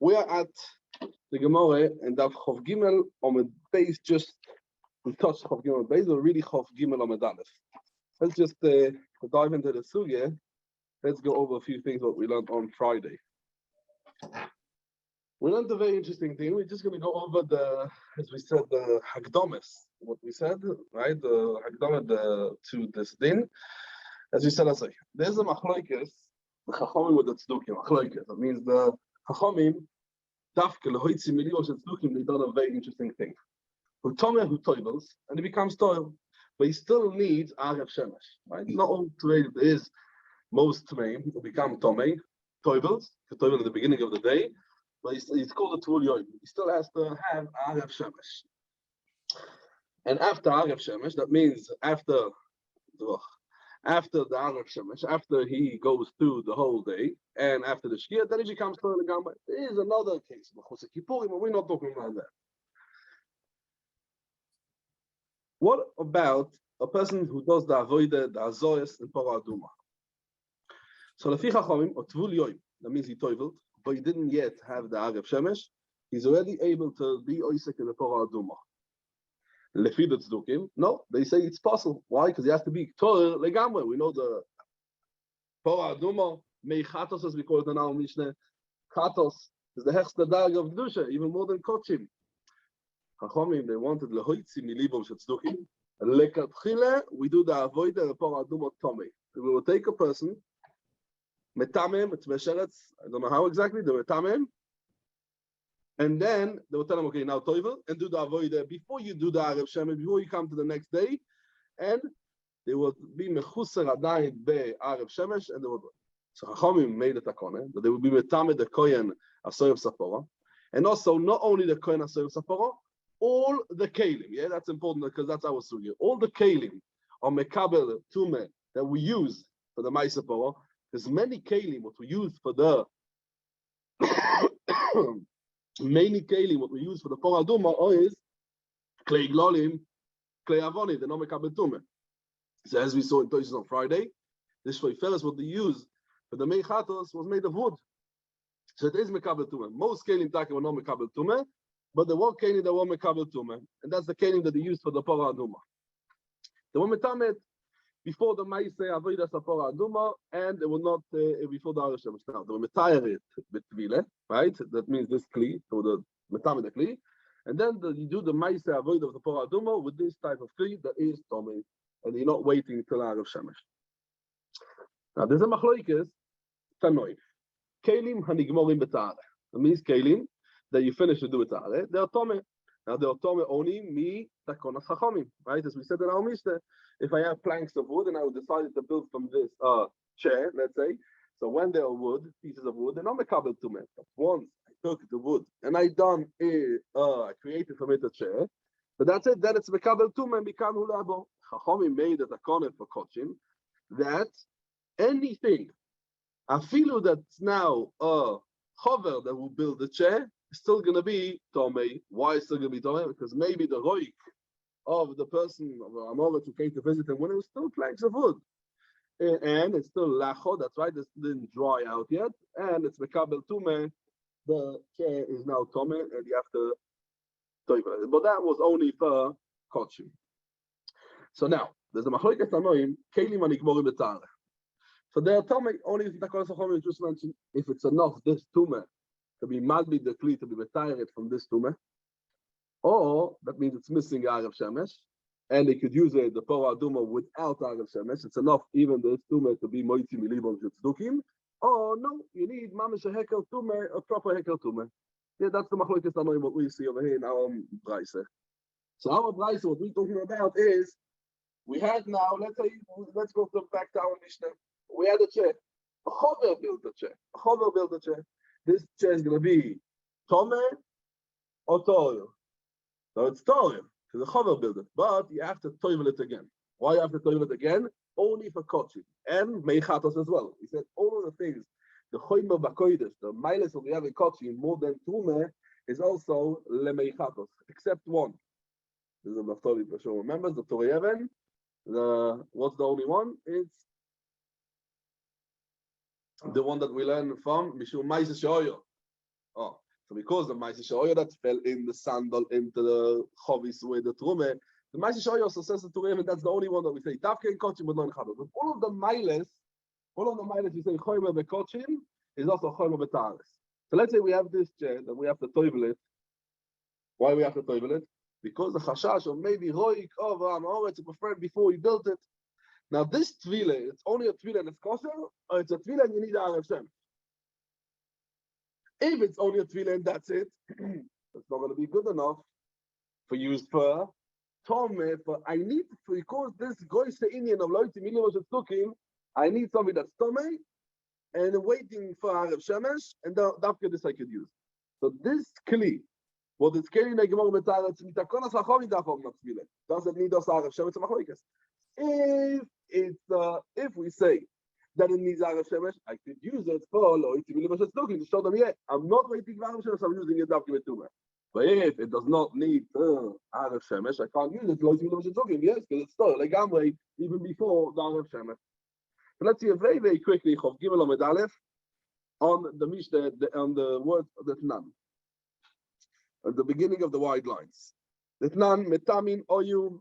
We are at the Gemara and that Chav Gimel on the base just we touched Chav Gimel base, but really Chav Gimel on the Aleph. Let's just dive into the sugya. Let's go over a few things what we learned on Friday. We learned a very interesting thing. We're just going to go over as we said, the Hagdomes. What we said, right? The Hagdomet to this din. As we said, there's a Machloikes, the Chachamim with the Tzdukim. Machloikes. That means the Chachamim, Dafke, Lehoitzi, Miliosh, and Tzdukim, they've done a very interesting thing. Who Tomeh, who toivels, and he becomes toil. But he still needs Arev Shemesh. Right? Not all Tomei is most Tomei will become Tomei, toivels, toivel at the beginning of the day. But he's called a Tvul Yoim. He still has to have Arev Shemesh. And after Arev Shemesh, that means after the Arev Shemesh, after he goes through the whole day, and after the Shkia, then he becomes Torah Legamba. There is another case, Mechusei Kippurim, but we're not talking about that. What about a person who does the Avodah, the Azoyas, and Parah Aduma? So Lefi Chachamim, or Tvul Yoim, that means he toivelt, but he didn't yet have the Arev Shemesh, he's already able to be Oisek in the Parah Aduma. Lefi the Tzdukim, no, they say it's possible. Why? Because he has to be Torah Legamre. We know the Parah Aduma, Mei Chatos, as we call it in our Mishnah. Chatos is the Hechster Dag of Kedusha, even more than Kochim. Chachamim, they wanted Lehoitzi Milibom Shetzdukim. Lekatchile, we do the Avodah the Parah Aduma Tomei. We will take a person, Metamem, it's Mesheretz, I don't know how exactly, the Metamem, and then they will tell him, okay, now Toivel, and do the Avodah before you do the Arev Shemesh, before you come to the next day, and they will be Mechuser Adayin be Arev Shemesh, and they will do it. So Chachamim made a takone, that they will be Metamed the Kohen Asoyev Sapora, and also not only the Kohen Asoyev Sapora, all the Kalim, yeah, that's important because that's our sugya. All the Kalim or Mekabel Tume that we use for the Maisa Sapora, there's many Kalim what we use for the many Kalim what we use for the Parah Aduma is Klei Glolim, Klei Avoni, the Nomekabel Tume. So as we saw in Tosis on Friday, this Shveifeles what they use for the Meichatos was made of wood. So it is Mekabel Tume. Most Kalim Taka were not Mekabel Tume, but the one Kalim that were Mekabel Tume, and that's the Kalim that they used for the Parah Aduma. They were Metamed before the Maise Avodah Parah Aduma, and they were not before the Arev Shemesh. Now they were Metayerit Betvile, right? That means this Kli, so the Metamed the Kli, and then you do the Maise Avodah of the Parah Aduma with this type of Kli that is Tomei, and you're not waiting till Arev Shemesh. Now there's a Machloikes Tanoim. Kalim Hanigmorim Betare. That means Kalim that you finish to do it Tare. They are Tomei. Now they are Tomei only me Takonas Chachamim, right? As we said in our Mishnah, if I have planks of wood and I would decide to build from this chair, let's say, so when they are wood, pieces of wood, they're not Mekabel Tumeh. Once I took the wood and I created from it a chair, but that's it. Then it's Mekabel Tumeh Mikan Hulabo. Chachamim made a takonet for Kochim that anything, afilu that's now a chover that will build the chair, is still going to be Tomei. Why is it still going to be Tomei? Because maybe the roik of the person of Amoret who came to visit him when it was still planks of wood, and it's still lacho. That's right, it didn't dry out yet, and it's Mekabel Tumeh. The chair is now Tomei, and you have to toivel it. But that was only for Kochim. So now there's a Machlokas Tanoim Kelim Anigmorim Betare. So there are Tomei only if the Kolas Chachamim just mentioned if it's enough this Tumeh to be madly the Kli to be retired from this Tumeh. Or that means it's missing Arev Shemesh, and they could use the Parah Aduma without Arev Shemesh. It's enough even the Tumeh to be Moitzi Milibom Shetzdukim. Or no, you need Mamish a Hekel Tumeh, a proper Hekel Tumeh. Yeah, that's the Machlokas Tanoim what we see over here in our Braise. So our Braise, what we're talking about is we had now. Let's go back to our Mishnah. We had a chair. A Chover built a chair. A Chover built a chair. This chair is going to be Tomeh or Torah. So it's Torah, because the Chover built it. But you have to toivel it again. Why you have to toivel it again? Only for Kochim. And Meichatos as well. He said all of the things, the Choymer Bakoides, the Miles of the Yavi Kochim, more than Tumeh, is also Le-Meichatos, except one. This is a Naftali for sure. Remember the Torah Yeven? What's the only one? It's the one that we learn from Mishum Masechet. Oh, So because the Masechet oil that fell in the sandal into the chovis with the trume, the Masechet oil also says to him, and that's the only one that we say. Tafke and kochim but non chadot. But all of the miles we say choyma bekochim is also choyma betaris. So let's say we have this chair that we have to toivel it. Why we have to toivel it? Because the chashash of maybe roik over to prefer before we built it. Now this tvile, it's only a tvile and it's kosher, or it's a tvile and you need Arav Shem. If it's only a tvile and that's it, it's not going to be good enough for used for tome. For I need because this goes to Indian of loyti milim looking. I need something that's tome and waiting for Arav Shemesh, and that's this I could use. So this kli. What is keli negemor betaretz mitakonas lachom idachom natzvile. Doesn't need us Arav Shemesh machlokes. If we say that it needs Arav Shemesh, I could use it for loyti milim looking to show them. Yeah, I'm not waiting for Arav Shemesh. I'm using it after tumah. But if it does not need Arav Shemesh, I can't use it loyti milim looking. Yes, because it's still like Amrei even before the Arav Shemesh. So let's see very very quickly Chav Gimel Amud Aleph on the Mishnah on the word that none. At the beginning of the wide lines. Litnan metamin oyu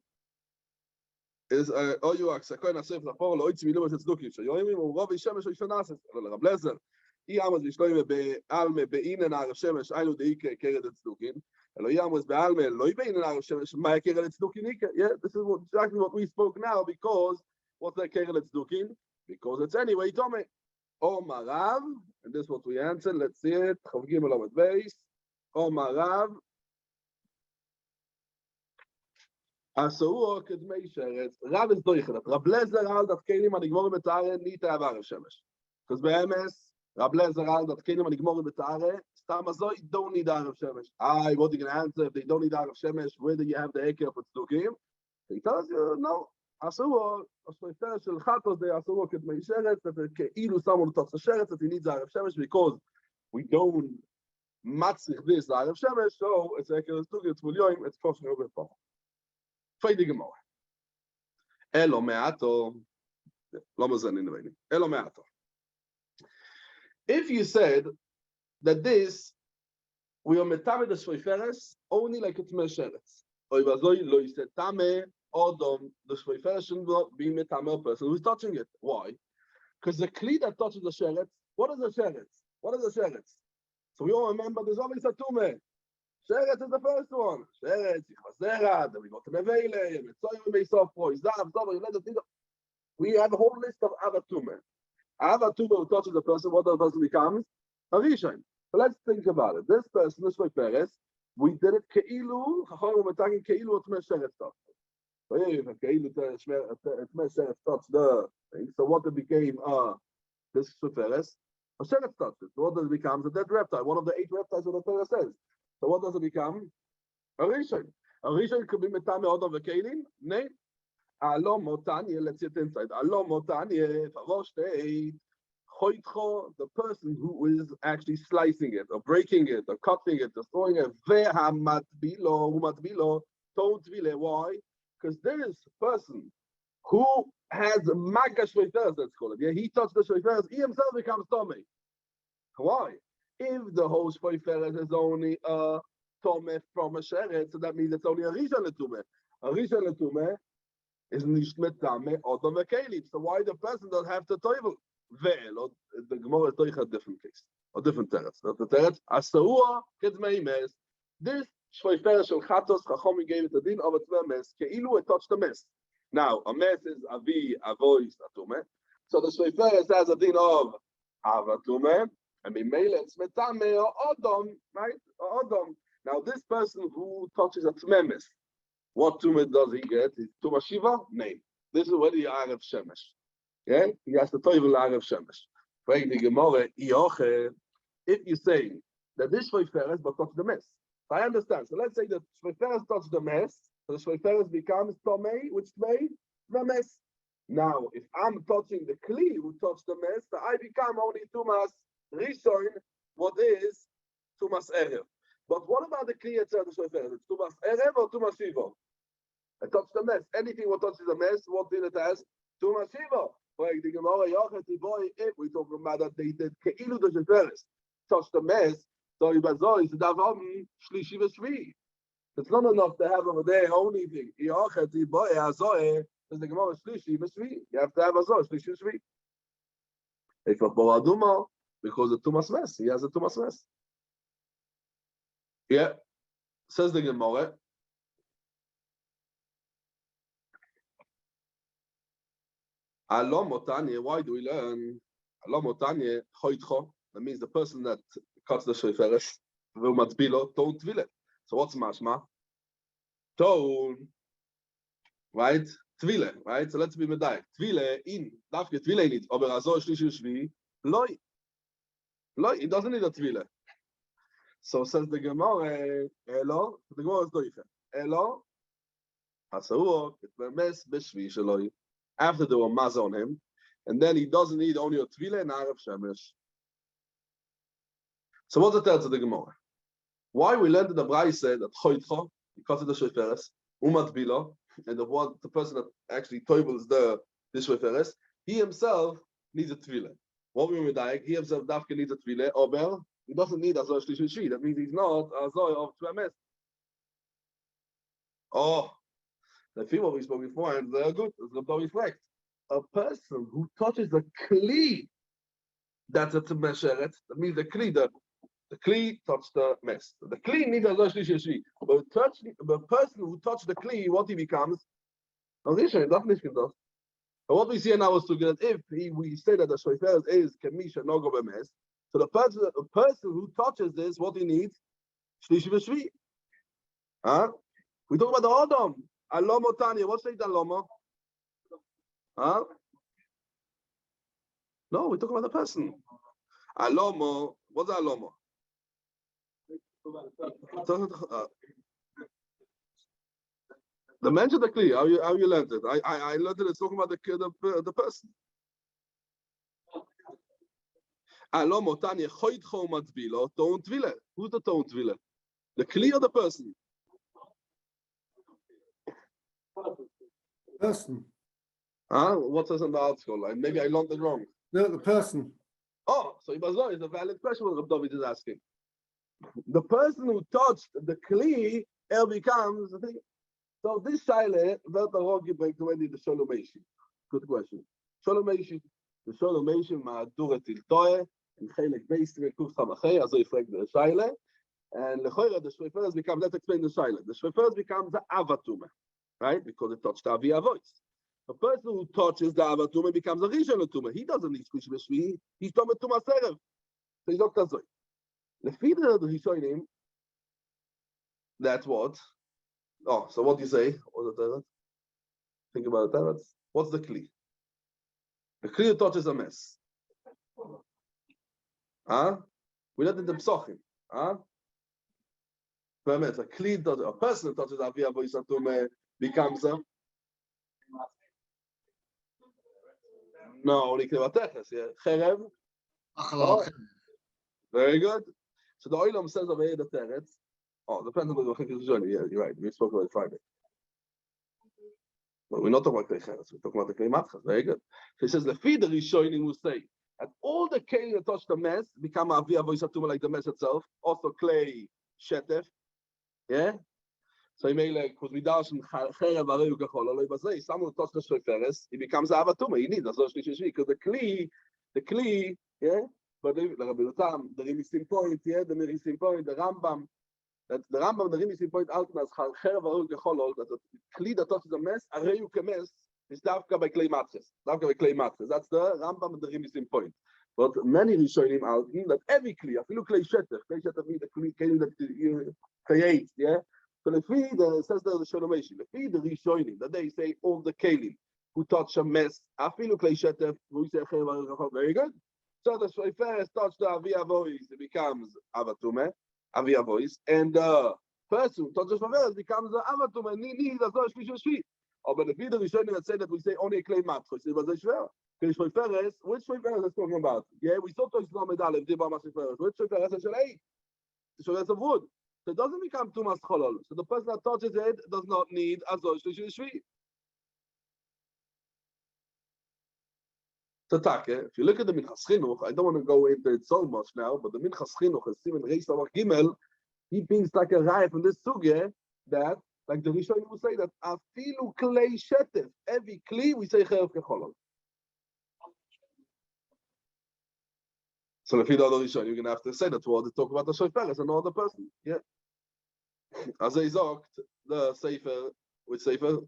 is oyu aksakoin asef lachor loitz milu shetzdukin shoyimim urovi shemesh oishonases Rab Lezer iyamos bishloime be'alme be'inen Arav Shemesh ainu deike keret tzdukin elo iyamos be'alme loy be'inen Arav Shemesh ma keret tzdukin ike. Yeah, this is exactly what we spoke now. Because what's that keret tzdukin? Because it's anyway tome. O marav, and this is what we answered. Let's see it. Chav Gimel Amud Beis. Omar Rav, Asur kedmei sheretz. Rav is doichelet. Rab Lezer al dat kelim anigmor betare need to have Arav Shemesh. Because be'emes, Rab Lezer al dat kelim anigmor betare stam azoi don't need Arav Shemesh. What are you going to answer if they don't need Arav Shemesh? Where do you have the eker for tzdukim? He tells you no. Asur, השופר של chatos they asur kedmei sheretz that כאילו someone touched the sheretz that he needs Arav Shemesh because we don't matzich this Arav Shemesh, so it's like a studio, it's Mulyoim, it's kosher over the Feidige Gemara. Elo me'ato, lama zanin reini. Elo me'ato. If you said that this, we are metame the shveiferes only like it's mesheretz. Oy vazoi lo yisetame odom, the shveiferes should not be metame a person who's touching it. Why? Because the kli that touches the sheretz, what is the sheretz? What is the sheretz? So we all remember there's always a tumah. Sheretz is the first one. Sheretz, Yichazera, then we go to Nevele, Mitzoyim, Meisofro, Izav, Zobar, we have a whole list of other tumah. Other tumah who touches the person, what the person becomes? A Rishon. So let's think about it. This person, this way Peres, we did it Keilu, Chachor Umetakin Keilu, Tumah Sheretz touch. So here, if Keilu, Tumah Sheretz touch the thing, so what it became, this Peres? A sheretz touched it. So what does it become? A dead reptile. One of the 8 reptiles that the Torah says. So what does it become? A rishon. A rishon could be metame odom v'kelim. Nay. Alom motanye. Let's see it inside. Alom motanye. Favoshtei. Choitcho. The person who is actually slicing it, or breaking it, or cutting it, destroying it. Ve'hamatbilo. Umatbilo. Don't vile. Why? Because there is a person who has Magga Shveiferes, let's call it. Yeah, he touched the Shveiferes, he himself becomes Tomei. Why? If the whole Shveiferes is only a Tomei from a Sheretz, so that means it's only a Rishon L'Tumeh. A Rishon L'Tumeh is nicht Metame Odom V'Kelim. So why the person doesn't have to toivel? Ve'el, the Gemara is a different case, a different teretz. Not the teretz. Asa'ua Kedmei Mes. This Shveiferes Shel Chatos, Chachomim gave it a din of a Tzveh Mes, Ke'ilu it touched the Mes. Now, a mess is avi, avois, atume. So the shveiferes has a din of avatume, and mimele it's metame or odom, right? Or odom. Now, this person who touches a tmemes, what tume does he get? Is tuma shiva? Name. This is where the Arav Shemesh. Yeah, he has to toivel Arav Shemesh. Break the Gemara. If you say that this shveiferes but touch the mess, I understand. So let's say that shveiferes touch the mess. So the shveiferes becomes tomei, which made the mess. Now, if I'm touching the kli who touched the mess, so I become only tumas rishon. What is tumas erev? But what about the kli itself? The shveiferes, it's tumas erev or tumas shiva? I touched the mess. Anything what touches the mess, what did it as? Tumas shiva. Like the Gemara, if we talk about that they did keilu the shveiferes touch the mess, So it's not enough to have over there only thing. You have to have a zoy, shlishi v'shvi. If a boraduma, because the tumas mess, he has a tumas mess. Yeah, says the Gemara. Alom otanye, why do we learn? Alom otanye, choitcho. That means the person that cuts the shoiferes, v'umatzbilo, don't tvile. So what's mashma? Tone, right? Tvile, right? So let's be medayek. Tvile in, dafke tvile in it. Aber azo shlishi shvi, loy. Loy, he doesn't need a tvile. So says the Gemara, Elo, the Gemara is doiche. Elo, hasauo, it memes b'shvi sheloi. After there were maz on him, and then he doesn't need only a tvile and Arab Shemesh. So what's the tell to the Gemara? Why we learned in the Braise that choitcho, he cuts the shoiferes, umatbilo, and the person that actually toibles this shoiferes, he himself needs a tvile. What we mean, he himself dafke needs a tvile, ober, he doesn't need a zoy shlishi shvi. That means he's not a zoy of tvemes. Oh, the feel what we spoke before, and they're good. It's going to reflect. A person who touches the kli, that's a tmesheret. That means the kli touched the mess. The kli needs a zoy shlishi shvi. But the person who touched the kli, what he becomes? But what we see now is to get if we say that the shoifer is kemisha nogo bemes. So the person who touches this, what he needs, shlishi v'shvi. Huh? We talk about the Adam. Alomo Tanya. What's the Alomo? Huh? No, we talk about the person. Alomo. What's Alomo? The mention the kli. How you learned it? I learned it. It's talking about the person. Alomo Tanya. Choitcho matzbilo. Don't tvile. Who's the don't tvile? The kli or the person? Person. Huh? What says in the article? Maybe I learned it wrong. No, the person. Oh, so it's a valid question what David is asking. The person who touched the kli, becomes the thing. So this shaila, wird der Rogi bringt when the Sholomation. Good question. Sholomation. The Sholomation ma'adura tiltoe, in chelik beis kuf samachay, also ich frage the shaila. And lechoira, the shofers become, let's explain the shaila. The shofers becomes the avatume. Right? Because it touched the Avia voice. A person who touches the Avatuma becomes a Rishon Tuma. He doesn't need Shlishi V'Shvi. He's Tuma Tuma Serev. So he's not Kazoy. The feeder of the Rishonim, that's what? Oh, so what do you say? What's the Teretz? Think about the Teretz. What's the Kli? The Kli touches a mess. Huh? We let it the Psochim. Huh? A Kli touches, a person who touches Avia voice Tuma becomes a no, only Klevateches, yeah. Cherev. Oh, very good. So the Oilam says over here the Teretz. Oh, depends on the journey. Yeah, you're right. We spoke about it Friday. But we're not talking about Klevateches. We're talking about the Klematchas. Very good. So he says the feeder is showing will say that all the clay that touch the mess become Avia Voisatuma like the mess itself. Also clay Shetef. Yeah. So he made like because we dash and cherev areyu kachol aloi bazei. Someone who touches the shoferes, he becomes avatuma. He needs azor shlishi shvi because the kli, yeah. But the Rabbi Yotam, the Rimisim point, yeah, the Rimisim point, the Rambam, the Rimisim point out as cherev areyu kachol that the kli that touches the mess areyu kemes is davka by clay matzes. Davka by clay matzes. That's the Rambam and the Rimisim point. But many Rishonim out that every kli, if you look clay shetef means the kli that you create, yeah. So the feeder says the Sholomation, the feeder Rishonim, that they say all the Kalim who touch a mess, afilu klei shetef, we say very good. So the Shofar touch the Avia voice, it becomes Avatume, Avia voice, and the person who touches Shofar becomes Avatume, Nini, that's not Shvi. Oh, but the feeder Rishonim that say that we say only a clay mat, so it was a Shver. Which Shofar is talking about? Yeah, we saw Tosh Nomedal, if Dibba Masifar, which Shofar is a Shalei? The Shofar is of wood. So it doesn't become too much cholol. So the person that touches it does not need azor shlishi shvi. So, if you look at the Minchas Chinuch, I don't want to go into it so much now, but the Minchas Chinuch is Simon Reis Samach Gimel. He brings like a raya from this sugya that, like the Rishonim will say that afilu klei shetif, every kli we say cherev kecholol. So if you know the Rishonim, you're gonna have to say that while they talk about the shofar as another person. Yeah. As they zogt the sefer, which sefer?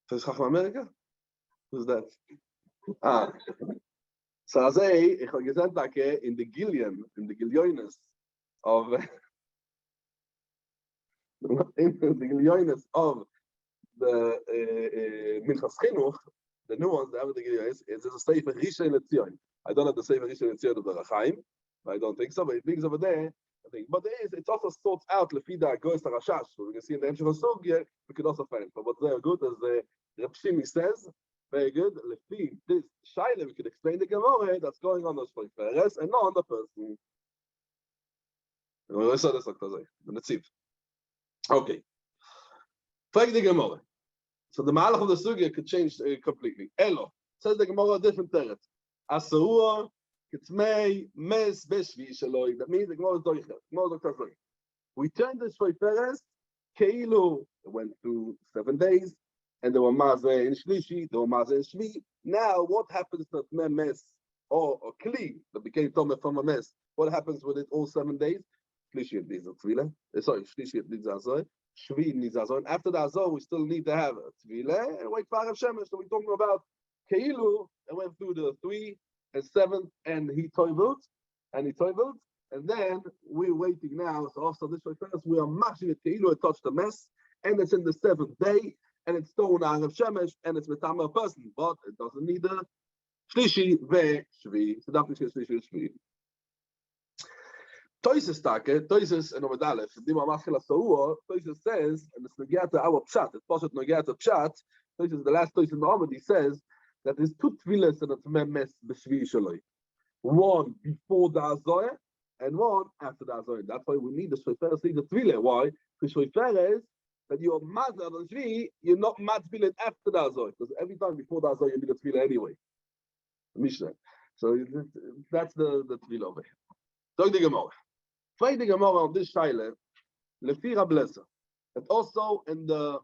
Says Chacham America. Who's that? So as ich habe gesehen, that in the Gilyonis of in the Gilyonis of the Minchas Chinuch, the new ones, the other Gilyonis, is a sefer Rishon LeZion. I don't have the sefer Rishon LeZion of the Rachaim, I don't think so, but it brings over there. I think, but it's also sorts out Lefida Goes Tarashash. So we can see in the Emshech Sugya, we could also find. But what's very good is Reb Shimi says, very good. Lefi this shaila, we could explain the Gemara that's going on the Shoferes and not on the person. Okay. Take the Gemara. So the Malach of the Sugya could change completely. Elo says the Gemara a different teret. Asur Kitmei Mes Beshvi Shaloi. That means the Gemara is doicher. Gemara is we turned the Shoferes. Keilu went through 7 days. And there were Mazeh in Shlishi, there were Mazeh in Shvi. Now, what happens to Mes or Kli that became Tomeh from a mess? What happens with it all 7 days? Shlishi it needs a Tvila. Sorry, Shlishi it needs Azor. Shvi needs Azor. And after the Azor, we still need to have a Tvila and wait for Arav Shemesh. So we're talking about Keilu and went through the 3 and 7 and he toivelt. And then we're waiting now. So also this way first, we are matching it. Keilu had touched the mess and it's in the 7th day. And it's still an Arav Shemesh, and it's with a person, but it doesn't need a Shlishi ve Shvi. So that is Shlishi Shvi. Toises and Omid Aleph, Dima Machil Asauah, Toises says, and it's Nogiyata our Pshat, it's Poshet Nogiyata Pshat, Toises, the last Toises in the Omid, he says that there's 2 Tvilas and a Tmemes B'Shvi Shaloi. One before the Azor, and one after the Azor. That's why we need the Shofar, see the Tvila. Why? Because Shofar is that you're mazal on Shvi, you're not matzbil it after the Azor, because every time before the Azor you need a Tvila anyway. Mishnah. So that's the Tvila over here. Talk the Gemara. Find the Gemara on this Shaila, Lefi Rab Lezer. And also in the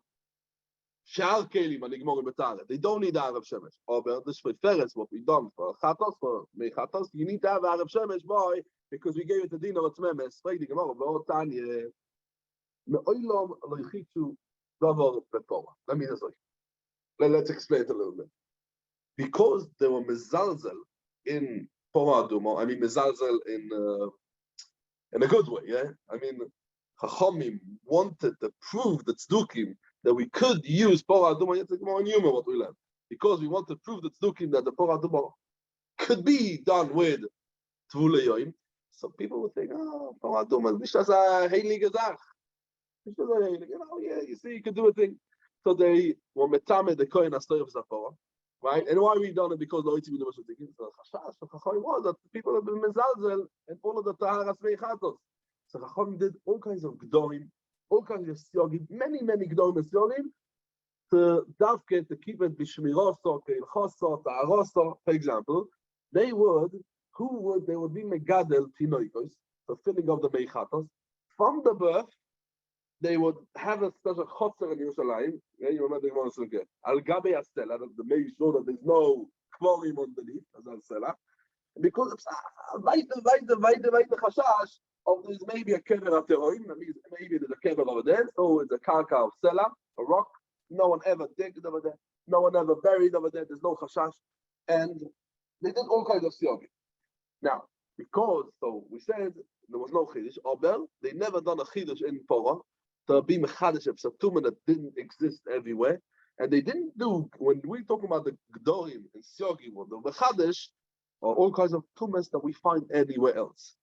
Sha'ar Kelim and the Gemara Betara, they don't need Arav Shemesh. But this Shoferes, what we done for Chatos, for Mechatos, you need to have Arav Shemesh, boy, because we gave it to Dino of Tzmemes. Find the Gemara, but Tanya. Let's explain it a little bit. Because there were mezalzel in Porah Aduma, I mean mezalzel in a good way, yeah? I mean, Chachamim wanted to prove the tzdukim that we could use Porah Aduma, it's more human what we learned. Because we want to prove the tzdukim that the Porah Aduma could be done with Tvule Yoim. So people would think, oh, Porah Aduma is nicht as a heilige Zach. Yeah, you see, you can do a thing. So they were metame the kohen astoy of Zapora, right? And why we done it? Because the oitzim was thinking. So Chacham was that people have been mezalzel and all of the taharas meichatos. So Chacham did all kinds of gdorim, all kinds of siogim, many gdorim and siogim to davke to keep it b'shmiroso, keilchoso, ta'aroso. For example, they would be megadel tinoikos, the filling of the meichatos from the birth. They would have a special chotzer in Yerushalayim. Yeah, you remember the Gemara Sukkah. Al Gabe Astela, to make sure that there's no kvorim underneath, as Al Sela. Because it's weite chashash of there's maybe a kever of teroim. That means maybe there's a kever over there. So it's a karka of Sela, a rock. No one ever digged over there. No one ever buried over there. There's no chashash. And they did all kinds of siyogim. Now, because, so we said, there was no chidush. Obel, they never done a chidush in Porah. To be mechadish of Saptumen that didn't exist everywhere, and they didn't do when we talk about the Gdorim and Siogim or the mechadish or all kinds of tumas that we find anywhere else.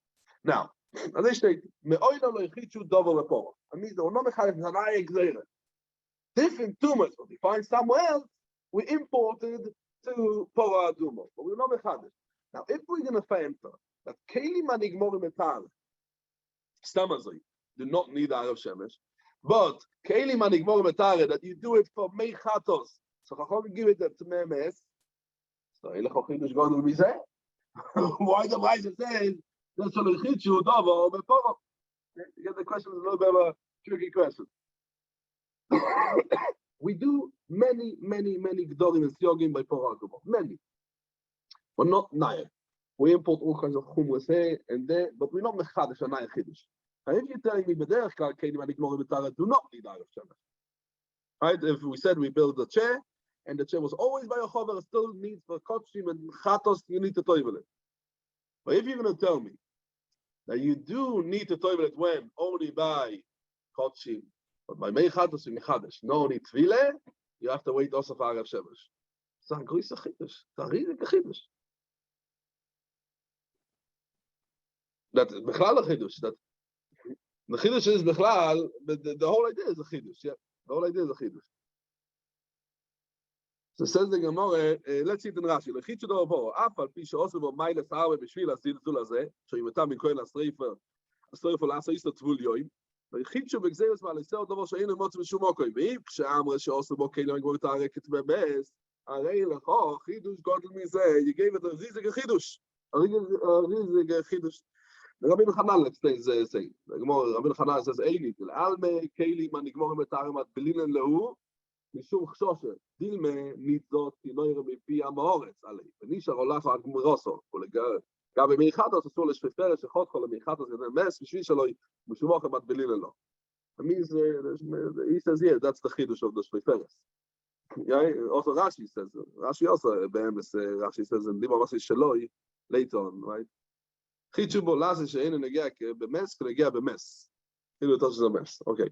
Now, as I state, me'oina lo yichichu dover lePorah. I mean, there were no mechadish zanai exera. Different tumas that we find somewhere else, we imported to Porah Aduma, but we're not mechadish. Now, if we're going to find that kelim anigmorim etar stamazoi do not need Arav Shemesh. But Kelim Anigmor Metare that you do it for Meichatos. So Chacham give it to Memes. So, why the Raisa says that's what the Chichu Dava before? Again, the question is a little bit of a tricky question. We do many Gdorim and Siogim by Porah Aduma. Many. But not Naya. We import all kinds of chumras here and there, but we're not mechadish and Naya Chidush. And if you're telling me, B'derech Klal Kedim and Ignorim B'Tara do not need Erev Shemesh. Right? If we said we build a chair, and the chair was always by a chover, still needs for kotshim and chatos, you need to toivel it. But if you're going to tell me that you do need to toivel it when? Only by kotshim, but by mei chatos and mechadish, no need tvile, you have to wait also for Erev Shemesh. It's a gruisa chidush. It's a riesige chidush. That bechlal a chidush. That the chidush is bechlal, but the whole idea is a chidush. Yeah, the whole idea is a chidush. So says the Gemara, let's see it in Rashi. Lechitzu do po, afal pi she'osu bo mailes harbe b'shvil azilzul hazeh, she'imetam min kohen asreifer la'asa isto tvul yoim. Lechitzu b'gzeres ma'aliseo dovo she'einu motzu b'shum mokoy. Ve'im k'she'amre she'osu bo kelim gvor ta'areket bemes, arei lecho chidush godel mizeh. You gave it a riesige chidush. A riesige chidush. The Rabbi Chanal explains the saying. The Gemara, Rabbi Chanal says, Eili, alme kelim anigmorim etarem at belinen lehu, משום חשושה, דילמה ניצות כינוירה מפי המאורץ עלי, ונישר הולך על גמרוסו, גם במייחדוס אסור לשפפרש שחוד כל המייחדוס כזה מס, בשביל שלא משום אוכל מטבלים לו. It means, he says here, that's the chidush of the shpeiferes. Yeah, also Rashi says, Rashi also, Rashi says, in Dima Masi Shaloi, later on, right? חידשו בו לזה שאין נגיע במס, כנגיע במס. כאילו touches the mess, okay.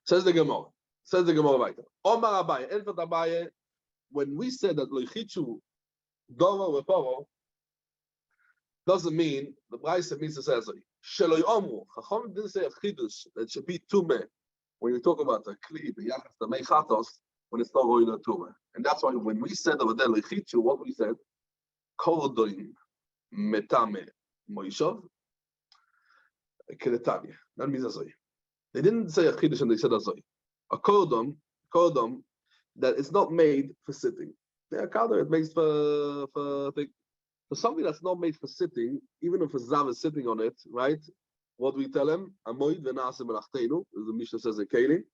Says the Gemara. Says the Gemara weiter. Omar Abaye, Elfat Abaye, when we said that Loichichu Dova Reporo, doesn't mean the Braisa means to say Sheloi Omru. Chacham didn't say a Chidush that should be Tumeh when you talk about the Kli, the Yachas, the Meichatos, when it's not going to Tumeh. And that's why when we said over there Loichichu, what we said, Kordoin Metame Moishov, Kedetanya. That means Azoi. They didn't say a Chidush and they said Azoi. A cordon that is not made for sitting. Yeah, a cordon it makes for something that's not made for sitting, even if a zav is sitting on it, right? What do we tell him? Amoid v'na'aseh melachteinu, as the Mishnah says in Keilim.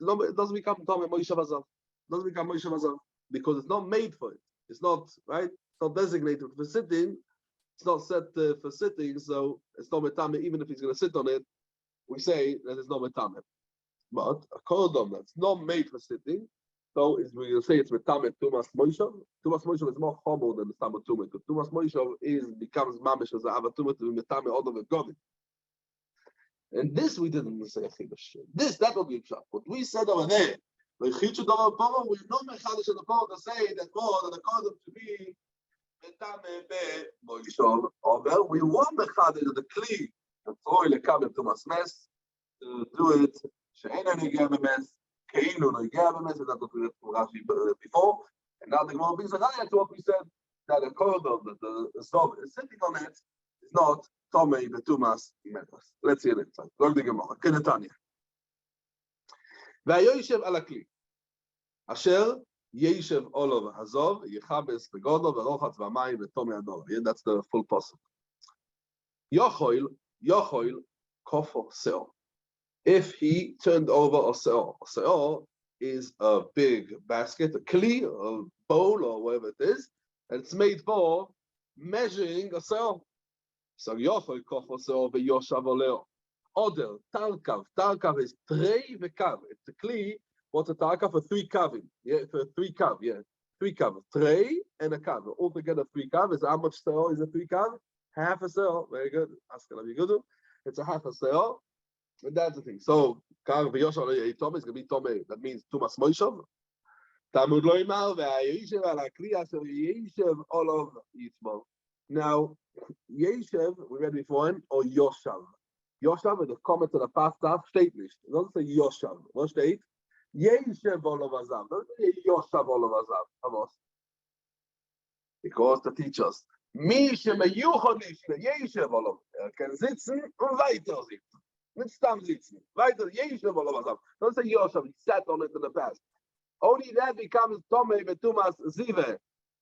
It doesn't become Tomei Moishav Hazav. It doesn't become Moishav Hazav because it's not made for it. It's not right. It's not designated for sitting. It's not set for sitting, so it's not metame. Even if he's going to sit on it, we say that it's not metame. But a cordon that's not made for sitting, so we will say it's metame tumas moishav. Tumas moishav is more chomo than the stam tumah. Because tumas moishav becomes mamish as a avatumah to be metame all of it godin. And this we didn't say a chidush. That will be a shot. What we said over there, we're not mechadish in the power to say that more than a cordon to be metame be moishav. Or we want mechadish the kli and throw it come tumas mes to do it. שאין נגיע במס, כאילו נגיע במס, that's what we read from Rashi before, and now the Gemara brings a raya to what we said, that the cordon, that the stove is sitting on it, is not Tomei Betumas Imetas. Let's see it inside. Look the Gemara, Kedetanya. והיושב על הכלי, אשר יישב עולו והזוב, יכבס בגודו ורוחץ במים וטומי הדור. That's the full pasuk. יוכל, כופו שאור. If he turned over a seor is a big basket, a kli, a bowl, or whatever it is, and it's made for measuring a seor. So yochel kocho seor v'yoshav oleo. Oder talkav is trei v'kav. It's a kli. What's a talkav for 3 kavim? Yeah, for 3 kav. Yeah, 3 kav. Trei and a kav. Altogether 3 kav. Is how much seor is a 3 kav? Half a seor. Very good. That's gonna be good. It's a half a seor. And that's the thing. So, Kar v'yoshav Tomei is going to be Tomei. That means Tumas Moishav. Talmud lo imar ve'ayishev al hakli asher yishev olav yitzmor. Now, Yeshev, we read before, or Yoshav. Yoshav, in the comment to the past half, steht nicht. It doesn't say Yoshav. What steht? Yeshev olav azav. Doesn't say Yoshav olav azav. Havos. Because the teachers, Mi shemeyuchon lishne, Yeshev olav. Can sitzen und weiter sitzen. Nicht stam sitzen. Weiter, Yeshev olav azav. Don't say Yoshav, he sat on it in the past. Only that becomes Tomei Betumas Zive.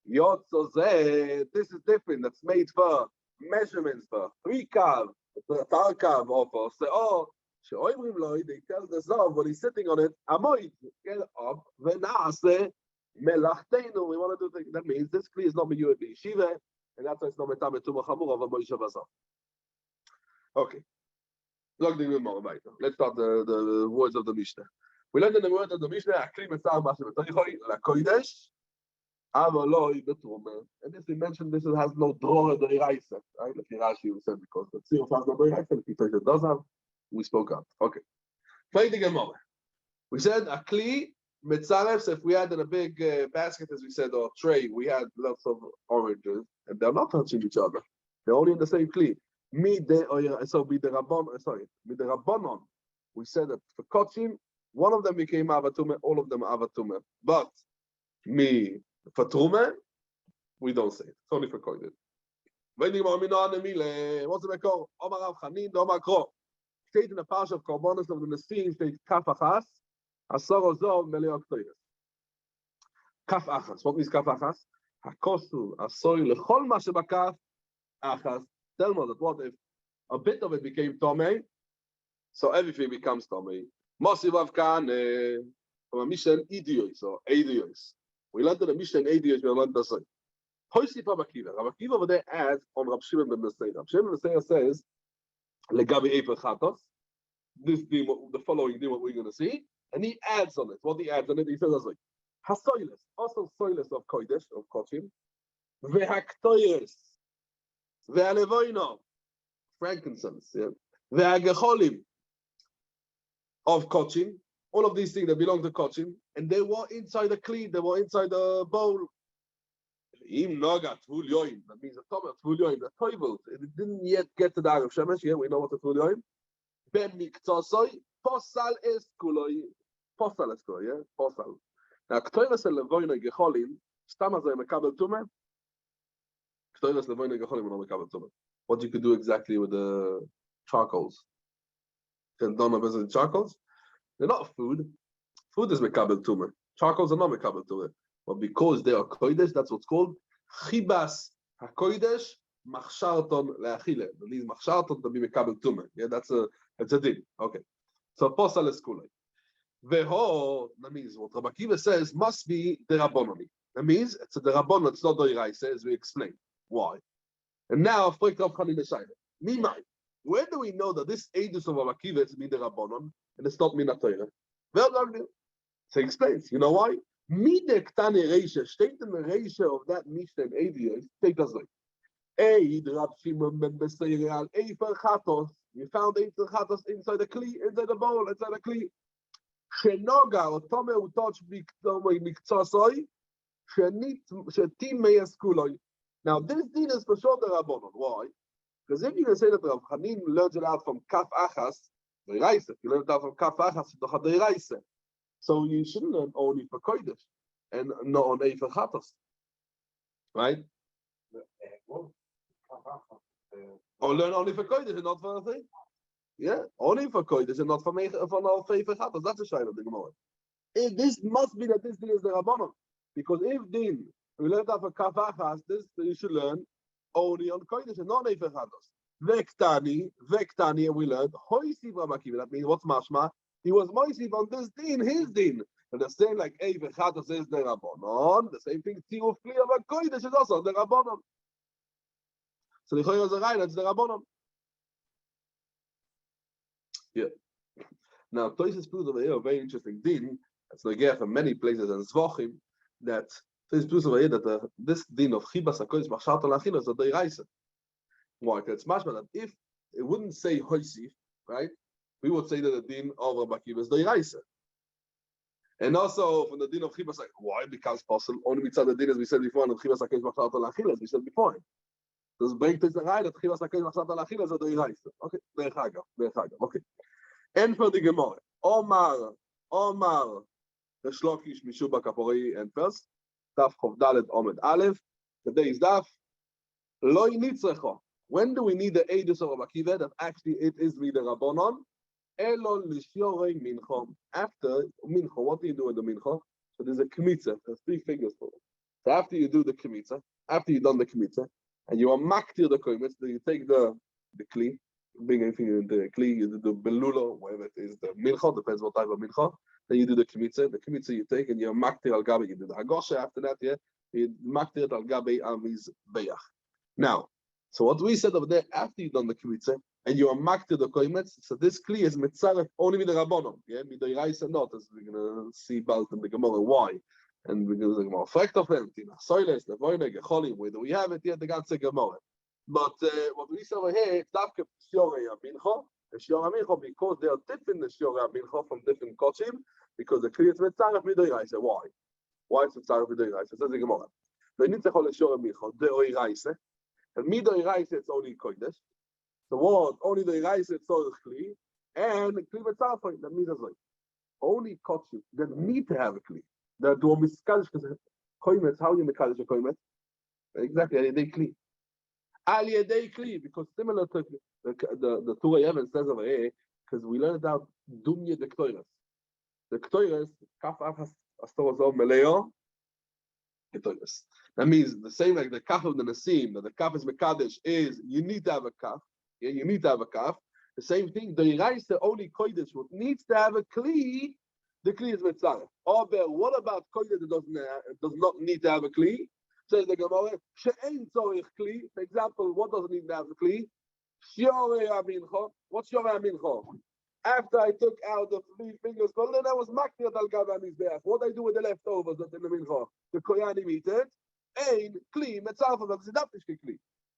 Yotzozeh, this is different. That's made for measurements for 3 kav, the 4 kav offer. So, oh, they tell the Zav when he's sitting on it, Amoid, get up, Venase, Melachteinu. We want to do things. That means this kli is not Miyuah B'Yeshiva, and that's why it's not Metame Tumah Chamur of a Moshe Vazav. Okay. Let's start the words of the Mishnah. We learned in the words of the Mishnah, Akli Metzar Masechet Toichoi, La Kodesh, Avaloi Betruma. And this we mentioned, this has no drawer the Iraisa, right? Like Rashi said, because the Tziruf has no Iraisa, the does have, we spoke out. Okay. We said Akli Metzaref, so if we had in a big basket, as we said, or tray, we had lots of oranges, and they're not touching each other. They're only in the same Kli. So Rabbanon, we said that for Kochim, one of them became Avatume, all of them Avatume. But for Trume, we don't say it. It's only for Koidim. What's the Mekor? Omar Rav Chanin, Omar Kro. State in the Parsha of Korbanos of the Nesim, state Kaf Achas, Asar Ozov, Meleo Ktoyes. Kaf Achas. What means Kaf Achas? Hakosu, Asoy, Lechol Ma Shebakaf, Achas. Tell me that what if a bit of it became Tomei, so everything becomes Tomei. Mosiv Avkan from a Mishnah Idiois or Adiois. We learned in the Mishnah Adiois, we learned the same. Hoisif Rabbi Akiva. Rabbi Akiva over there adds on Rab Shimon ben Messiah. Rab Shimon ben Messiah says, Legabi Efer Chatos, this theme, the following theme, what we're going to see, and he adds on it. What he adds on it, he says, like, Hasoiles, also soiles of Kodesh, of Kochim, Vehaktoyes, Ve'alevoino, frankincense, yeah. Ve'agecholim of Kochim, all of these things that belong to Kochim, and they were inside the kli, they were inside the bowl. Im Noga Tvul Yoim, that means the Tomer Tvul Yoim, the Toivel, it didn't yet get to the Arab Shemesh, yeah, we know what the Tvul Yoim. Ben Miktsosoi, Posal Eskuloi, Posal Eskuloi, yeah, Posal. Now, Ktoives Levoino Gecholim, Stamazoi Mekabel Tume, Ktoives Levoino Gecholim, and Mekabel Tume. What you could do exactly with the charcoals. And don't know about charcoals. They're not food. Food is mekabel tumah. Charcoals are not mekabel tumah. But because they are kodesh, that's what's called chibas hakodesh machsharton leachile. That means machsharton to be mekabel tumah. Yeah, that's a din. Okay. So posal eskulei. Veho, that means what Rabbi Akiva says must be the rabbanoni. That means it's a derabbanon. It's not the iraisa, as we explain. Why? And now, where do we know that this aegis of Rabbi Akiva is Mida Rabbanon and it's not Mina Torah? Well, so he explains. You know why? Mida Ktane Reisha, state in the Reisha of that Mishnah and Avios, take us like, Eid Rab Shimon ben Beseir Eifer Chatos. You found Eifer Chatos inside the Kli, inside the bowl, inside the Kli. Shenoga, or Tome who touched Miktsasoi, Shetim Meyaskuloi. Now, this din is for sure the Rabbanon. Why? Because if you can say that Rav Chanin learns it out from Kaf Achas, the Reise, you learn it out from Kaf Achas, the Reise. So you shouldn't learn only for Kodesh and not on Eifer Chatos. Right? Or learn only for Kodesh and not for a thing. Yeah, only for Kodesh and not for Eifer Chatos. That's a shayla of the Gemara. This must be that this din is the Rabbanon. Because if din, we learned that for Kaf Achas, this you should learn only on Kodesh and not Eifer Chatos. Vektani, and we learned Hoisiv Rabbi Akiva. That means what's mashma? He was Moisiv on this din, his din. And the same like Eifer Chatos is the Rabbanon. The same thing Tziruf Kli of Kodesh is also the Rabbanon. So the Choy was a right, that's the Rabbanon. Yeah. Now Tosis proves over here a very interesting din. It's like yeah, from many places and Zvochim that. So it's proves over here that this din of chibas hakodesh machsharton lachila is a deiraisa. Why? Because it's mashma that if it wouldn't say hoisif, right, we would say that the din of Rabbi Akiva is deiraisa. And also from the din of chibas, like why it becomes possible only mitzad the din as we said before, and chibas hakodesh machsharton lachila as we said before. This brings us the right that chibas hakodesh machsharton lachila is a deiraisa. Okay, derech hagav. Okay. And for the Gemara, Omar, the Shlokish Mishuba Kapori and first. Daf Chov Dalet Omed Aleph. Today's daf. Loi nitzrecho. When do we need the aegis of Rabbi Akiva that actually it is the Rabbanon? Elon lisyorei mincho. After mincho, what do you do with the mincho? So there's a kmitza. There's 3 fingers for it. So after you do the Kemitza, after you've done the Kemitza, and you are maktir the koimetz, then you take the kli, bring anything in the kli, you do the belula, whatever it is, the milcha, depends what type of milcha. Then you do the Kemitza you take, and you're maktir al gabe, you do the hagosha after that, yeah, you maktir al gabe amiz beyach. Now, so what we said over there, after you've done the Kemitza, and you are maktir the koimetz, so this kli is mitzaref only with the rabbonon, yeah, with the raisa not, as we're going to see about in the Gemara, why? And we're going to say more effect of him, Soiles, the Voine, Gecholim, where do we have it? Yeah, the ganze Gemara. But what we say over here, it's Davke Shiorei Amincha, and Shiorei Amincha, because they are different, the Shiorei Amincha from different Kochim, because the Kli is Mitzaref Midoiraisa. Why? Why is Mitzaref Midoiraisa? Says the Gemara. The Nitzachol is Shiorei Amincha, Deoiraisa, and Midoiraisa it's only Kodesh. The word, only the Iraisa it's Zorich Kli, and Kli Mitzaref, that means like only Kochim that need to have a Kli. The do miskadish because koimetz. How you mikadish a koimetz? Exactly, al yedei kli. Al yedei kli, because similar to the Torah Yevon says over here, because we learned about dumye the ktoiras. The ktoiras kaf af astorozov meleo ktoiras. That means the same like the kaf of the nasim. That the kaf is mikadish is you need to have a kaf. Yeah, you need to have a kaf. The same thing. The iraisa only kodesh what needs to have a kli. The kli is mitzaref. What about kodesh that does not need to have a kli? Says the Gemara, she'ein tzorich kli. For example, what doesn't need to have a kli? Shiorei amincha. What's shiorei amincha? After I took out the 3 fingers, well, then I was maktir al gav hamizbeach. What I do with the leftovers that in the mincha? The koyanim eat it. Ein kli mitzaref of sedaftish kli.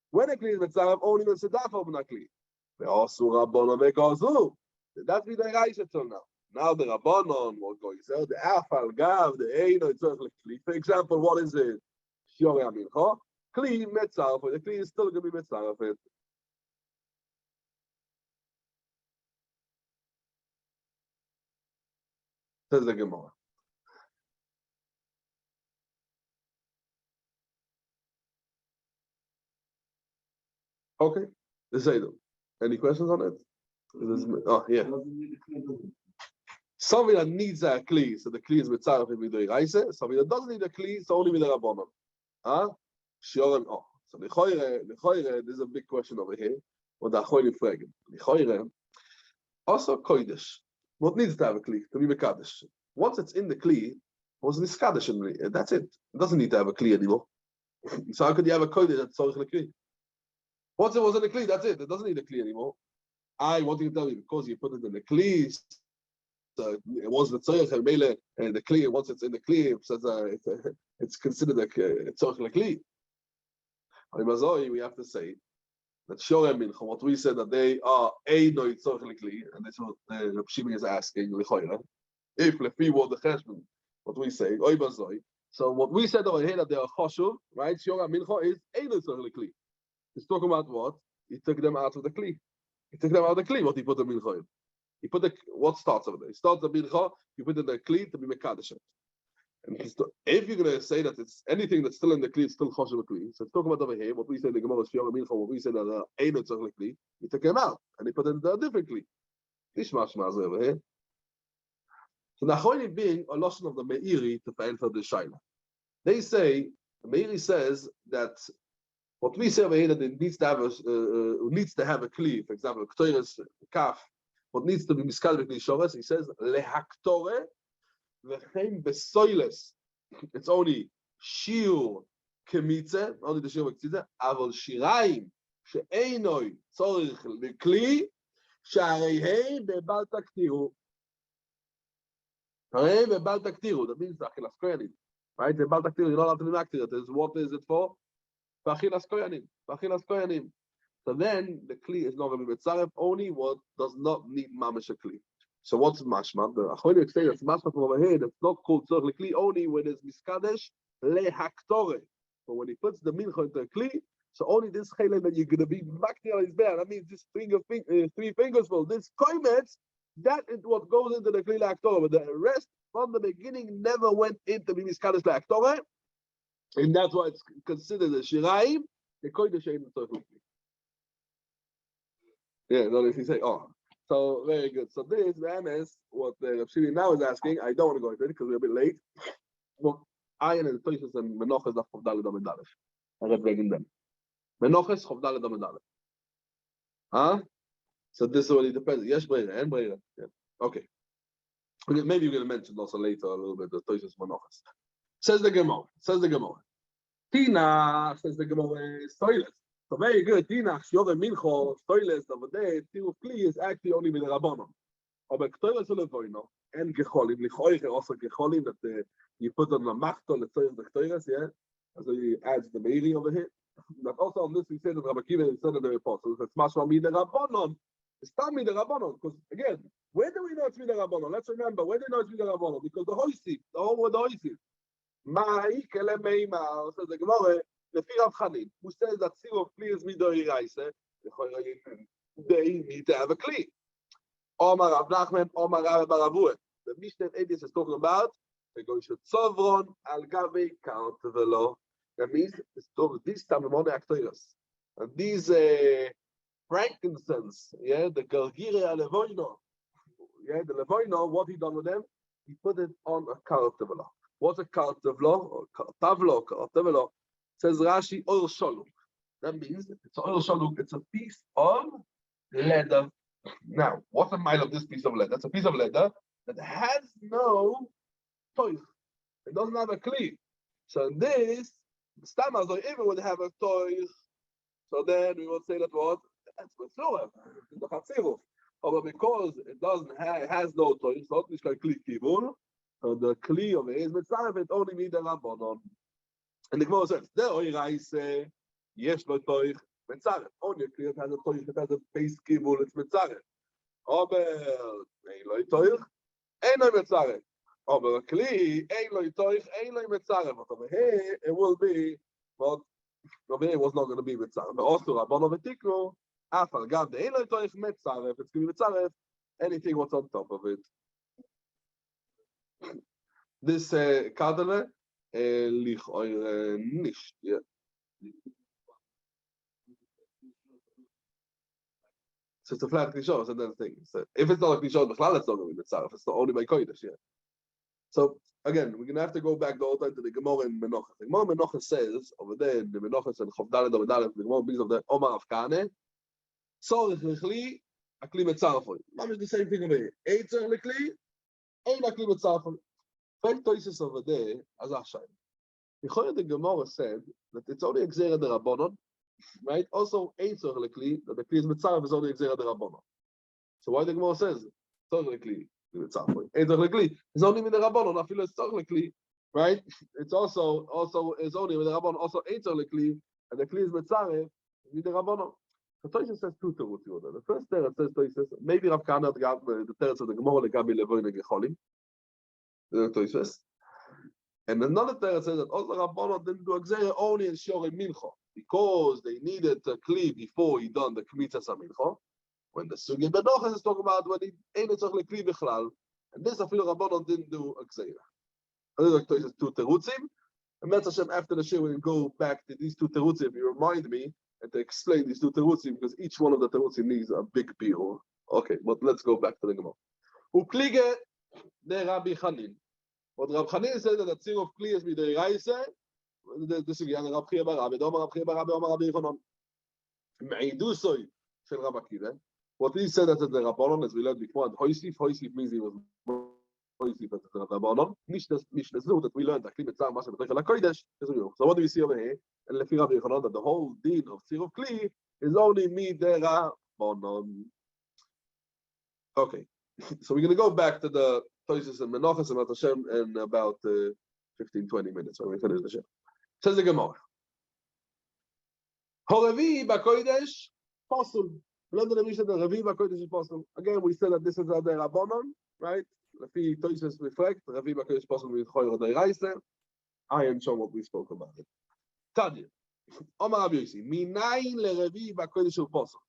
When a kli is mitzaref, only when sedaf of a kli. Ve'asu rabbanon ve'kazu. That's the Raisha till now. Now the Rabbanon, what going to say, the Afal Gav, the Eino, it's like Kli. For example, what is it? Shiorei Amincha. Kli Metzar, the Kli is still going to be Metzar of it. Says the Gemara. Okay, the Zaydo. Any questions on it? Oh, yeah. Something that needs a kli, so the kli is mitzaref with the raisa. Something that doesn't need a kli, so only with the rabbanon. Sure. Oh, so the there's a big question over here. What the choyre fragen? The choyre also kodesh. What needs to have a kli to be mekadesh? Once it's in the kli, it was niskadesh and that's it. It doesn't need to have a kli anymore. So how could you have a kodesh that's tzorich lekli? Once it was in the kli, that's it. It doesn't need a kli anymore. What do you tell me? Because you put it in the kli. So it was the tzorich and the kli. Once it's in the kli, it says it's considered a tzorich lekli. We have to say that Shorei Mincha, what we said that they are a no tzorich lekli, and that's what Reb Shimi is asking. If lefi what the cheshbon, what we say, oy bazoi. So what we said over here that they are choshuv, right? Shorei Mincha is a no tzorich lekli. He's talking about what? He took them out of the kli. He took them out of the kli. What he put them in choyim. He put the what starts over there. He starts the mincha. You put in the kli to be mekadesh. And if you're going to say that it's anything that's still in the kli, it's still choshev kli. So let's talk about over here. What we say in the Gemara Shiorei Mincha. What we say that ain't a tzorich kli. He took them out and he put in the different kli. Tishmash over here. So Nachoini being a lotion of the Meiri to answer the shaila. They say the Meiri says that. What we say over here that it needs to have a kli, for example, ktoiras kaf. What needs to be miskal kli shoras? He says lehaktore v'chein besoiles. It's only shiur kemitze, only the shiur kemitze. Avol shiraim she'einoi tzorich lekli shareihe bebal taktiru. Shareihe bebal taktiru. That means the achilas koyanim, right? The bebal taktiru. You're not allowed to be maktir. What is it for? Achilas koyanim. So then the kli is not going to be mitzaref, only what does not need mamash a kli. So what's mashma? The Achronim say that's mashma from over here. That's not called tzorich kli only when it's miskadesh lehaktore. But when he puts the mincha into a kli, so only this chayla that you're going to be maktir on his bear. That means this 3 fingers full. This koimetz, that is what goes into the kli lehaktore. But the rest from the beginning never went into the miskadesh lehaktore. And that's why it's considered a shiraim, the kodesh ain't the tzorich. Yeah, no, if you say, oh, so very good. So this, man, is what Reb Shimi now is asking. I don't want to go into it because we're a bit late. Well, Ayin and Toises and Menoches of Chavdalad Amidalef. I read wegen them. Menoches Chavdalad Amidalef. Huh? So this is what it depends. Yes, Breira, and Breira. Yeah. Okay. Maybe you're going to mention also later a little bit the Toises Menoches. Says the Gemara. Tina, says the Gemara, is toilet. So very good. Tina, Shiore Mincho, toilet over there, Tiu Kli is actually only with the Rabbanon. But toilet to Levoino, and Gecholim, Lichoiche also Gecholim, that you put on the Machto, let's say the toilet, yeah? So he adds the Meiri over here. But also on this, we said that Rabbi Kiva said that the apostles, it's Mashma Mi the Rabbanon. It's not Mi the Rabbanon, because again, where do we know it's Mi the Rabbanon? Let's remember, where do we know it's Mi the Rabbanon? Because the Hoisif, the whole word Hoisif. Mai kele meimar, says the Gemara, the fear of Chanin, who says that Sirov Kli is Midori Raise, they need to have a Kli. Omar Rav Nachman, Omar Rav Baravue. The Mishnah Edis is talking about the Goyishet Sovron al Gavi Count Velo. That means it's talking this time of the actors. And these frankincense, yeah, the Gargire Levoino, yeah, the Levoino, what he done with them? He put it on a Count Velo. What's a kartavlo or kartavlo? Kartavlo says Rashi oil shaluk. That means it's oil shaluk. It's a piece of leather. Now, what's the mile of this piece of leather? It's a piece of leather that has no toy. It doesn't have a kli. So this stammer, even would have a toy. So then we would say that what? That's what the chatziruf. But because it doesn't have, it has no toy, it's not this kind of kli kibur. So the kli of it is mitzaref, it only means the rabbanon. And the Gemara says, the oiraise, yesh lo toich, mitzaref. Only a kli that has a toich, it has a base kibul, it's mitzaref. Aber, ein lo toich, ein lo mitzaref. Aber a kli, ein lo toich, ein lo mitzaref. But over here, it will be, but over here it was not going to be mitzaref. But also, rabbanon v'tikno, afal gav de ein lo toich mitzaref, it's going to be mitzaref, anything what's on top of it. This kadele lich eure nicht. Yeah. So it's a flat klishah, so then thing. So if it's not a klishah, it's not going to be mitzaref. It's not only by kodesh. Yeah. So again, we're gonna have to go back the whole time to the Gemara in Menachos. The Gemara in Menachos says over there in the Menachos and Chavdalad Amidalef, the Gemara brings of the Omar of Kane. Tzorich lichli akli mitzaref. Mom is the same thing over here. Ein tzorich lichli, ein akli mitzaref. Fact choices over there, as I said. The Gemara said that it's only Exera de Rabbanon, right? Also, Ein Tzorich Lekli, that the Kli is Mitzaref is only Exera de Rabbanon. So why the Gemara says Tzorich Lekli, Mitzaref? Ein Tzorich Lekli is only with the Rabbanon, I feel it's Tzorich Lekli, right? It's also is only with the Rabbanon, also Ein Tzorich Lekli, and the Kli is Mitzaref with the Rabbanon. So Toysis says two teruts here. The first teretz says Toysis, maybe Rav Kana got the teretz of the Gemara Legabi Levoin and Gecholim. And another teretz says that also Rabbanon didn't do Exera only in Shorei Mincha because they needed a kli before he done the Kmitzas HaMincha. When the Sugi Benochas is talking about when he ain't tzarich lekli bichlal, and this Afilu Rabbanon didn't do Exera. I think there's two terutzim. And Metz Hashem after the show we can go back to these two terutzim. If you remind me and to explain these two terutzim because each one of the terutzim needs a big biur. Okay, but let's go back to the Gemara. Uklige de Rabbi Chanin. What Rabbi Chanin said that the tzir of kli is midei raise. This is again Rabbi Chia bar Rabbi, Omar Rabbi Chia bar Rabbi, Omar Rabbi Yochanan. Meidusoi shel Rabbi Kiva. What he said that the Rabbanon, as we learned before, and Hoisif means he was Hoisif at the Rabbanon. Mishnezu that we learned that kli mitzar mashem b'toich hakodesh. So what do we see over here? And lefi Rabbi Yochanan that the whole din of tzir of kli is only midei Rabbanon. Okay, so we're going to go back to the Toysis and Menachos and Hashem in about 15-20 minutes when we finish the show. Says the Gemara. Horevi b'kodesh pasul. London and Mishnah the Revi b'kodesh is pasul. Again, we said that this is the Rabbanon, right? Lefi Toysis reflect Revi b'kodesh pasul with Choyer Deiraisa. I am sure what we spoke about it. Tadia. Omar Rabbi Yossi. Minayin leRevi b'kodesh pasul.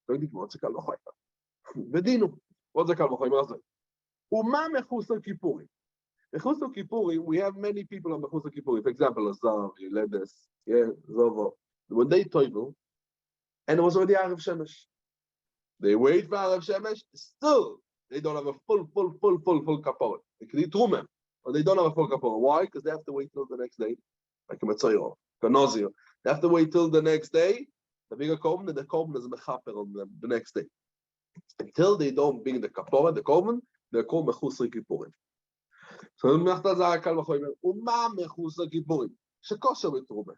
Don't think what's a kal v'choyer. Vedinu. What's a kal v'choyer? Uma mechusar Kippurim. Mechusar Kippurim, we have many people on Mechusar Kippurim. For example, Azar, Ledes, Zovo. When they toivel, and it was already Arav Shemesh. They wait for Arav Shemesh, still, they don't have a full kapor. They can eat Rumem. or they don't have a full kapora. Why? Because they have to wait till the next day, like a Matzayah, Ganozio. They have to wait till the next day. The bigger korban, the korban is mechaper on them the next day. Until they don't bring the kapora, the korban, they're called mechusar kippurim. So Mechta Kal Vachomer, Uma mechusar kippurim. Shekosher litrume.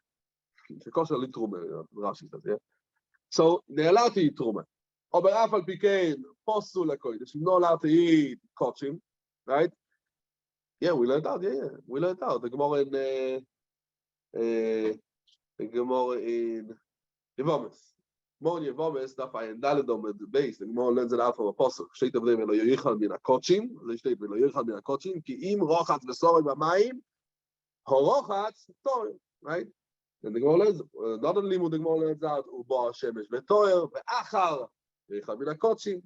Shekosher litrume. Rashi says, yeah. So they're allowed to eat truma. Aber afal pikein posul lekodesh. You're not allowed to eat kochim, right? Yeah, we learned out. Yeah, we learned out. The Gemara in Yevamis. More in Yevamis, daf ayin daledom at the base. The Gemara learns it out from a posul. Shteit of them lo yichal min hakochim. They state lo yichal min hakochim. Ki im rochatz v'sorei b'mayim, horochatz torah, right? And the Gemara learns, not only the Gemara learns out, Uba Shemesh V'toyer, Ve'achar, Ve'echal Min HaKotshim.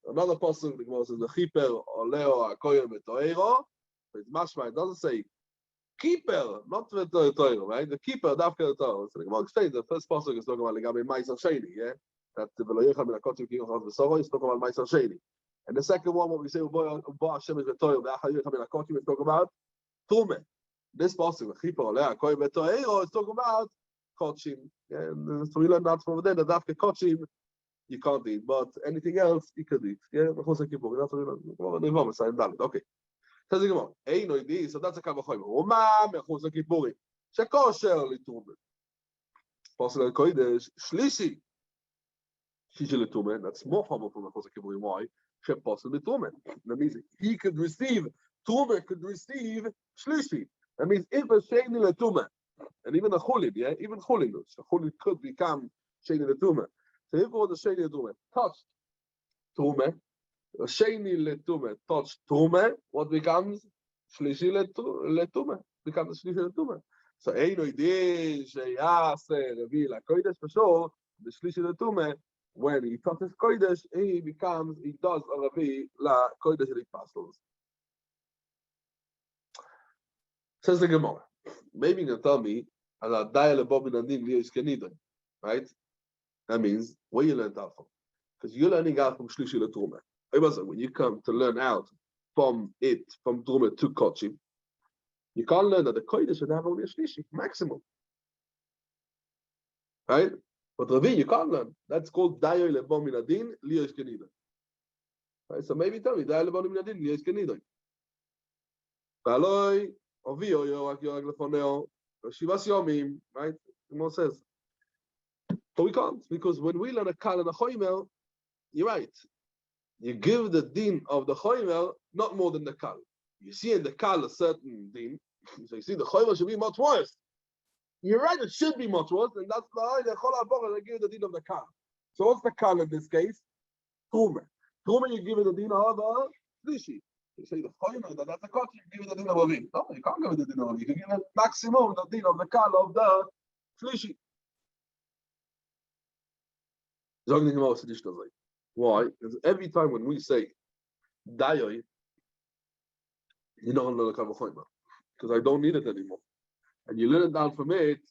Another pasuk, the Gemara says, the Chiper, Oleo, HaKoyer, V'toyero. It's mashma, it doesn't say keeper, not V'toyero, right? The keeper, Dafka V'toyero. So the Gemara explains, the first pasuk is talking about Legabe Ma'aser Sheni, yeah? That the Ve'echal Min HaKotshim, Ki Yochaz V'soro, is talking about Ma'aser Sheni. And the second one, what we say, Uba Shemesh V'toyer, Ve'achar, Ve'echal Min HaKotshim, is talking about Tumeh. This passage, is talking about kochim. And so we learned that from there, that after kochim, you can't eat, but anything else, you could eat. Yeah, that's what we learned. Okay. Says the Gemara, hey, no, so that's a kavachoyim. Oma, mechusar kippurim. Shekosher litrume. Passage kodesh, shlishi. Shishi litrume, that's more formal from mechusar kippurim. Why? Shekosher litrume. That means he could receive, Trume could receive shlishi. That means if a sheni letuma, and even a chulin, yeah, even chulin, a chulin could become sheni letuma. So if it was a sheni letuma touched trume, a sheni letuma touched trume, what becomes shlishi letuma? Becomes shlishi letuma. So eino idei sheyase revi la kodesh for sure. The shlishi letuma, when he touches kodesh, he does a revi la kodesh and he passes. Says the Gemara. Maybe you can tell me, right? That means where you learned out from. Because you're learning out from Shlishi L'Truma. When you come to learn out from Truma to Kochim, you can't learn that the Kodesh should have only a Shlishi, maximum. Right? But Ravi, you can't learn. That's called Dayo Lebo Minadin, Liyosh Kenida. Right? So maybe tell me, Dayo Lebo Minadin, Liyosh Kenida. Baloi. Shivas Yomim, right? The Gemara says. But we can't, because when we learn a Kal and a Choimer, you're right. You give the din of the Choimer not more than the Kal. You see in the Kal a certain din, so you see the Choimer should be much worse. You're right, it should be much worse, and that's why the Chol HaBorah, they give the din of the Kal. So what's the Kal in this case? Trume. Trume, you give it the din of a Shlishi. You say the Choimer, that's a cut, you give it the din of a Rin. No, you can't give it the din of a Rin. You can give it maximum the din of the Kal of the Shlishi. Why? Because every time when we say Dayoy, you're not going to learn a Kal V'chomer. Because I don't need it anymore. And you learn it down from it,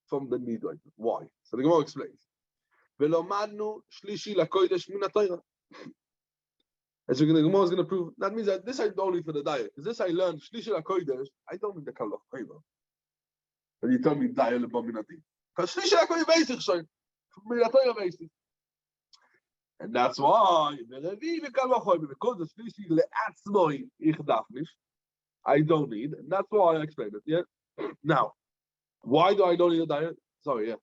from the Nidoy. Why? So the Gemara explains. Velomadnu shlishi lakodesh min haTorah. As the Gemara is going to prove, that means that this I don't need for the Dayoy. Because this I learned shlishi lakodesh, I don't need the Kal V'chomer. And you tell me Dayoy lebo min haTorah. Because shlishi lakodesh basic, so min haTorah basic. And that's why because the shlishi le'atzmoi ich darf nicht, I don't need, and that's why I explained it. Yeah. Now, why do I don't need a diet? Sorry, yeah.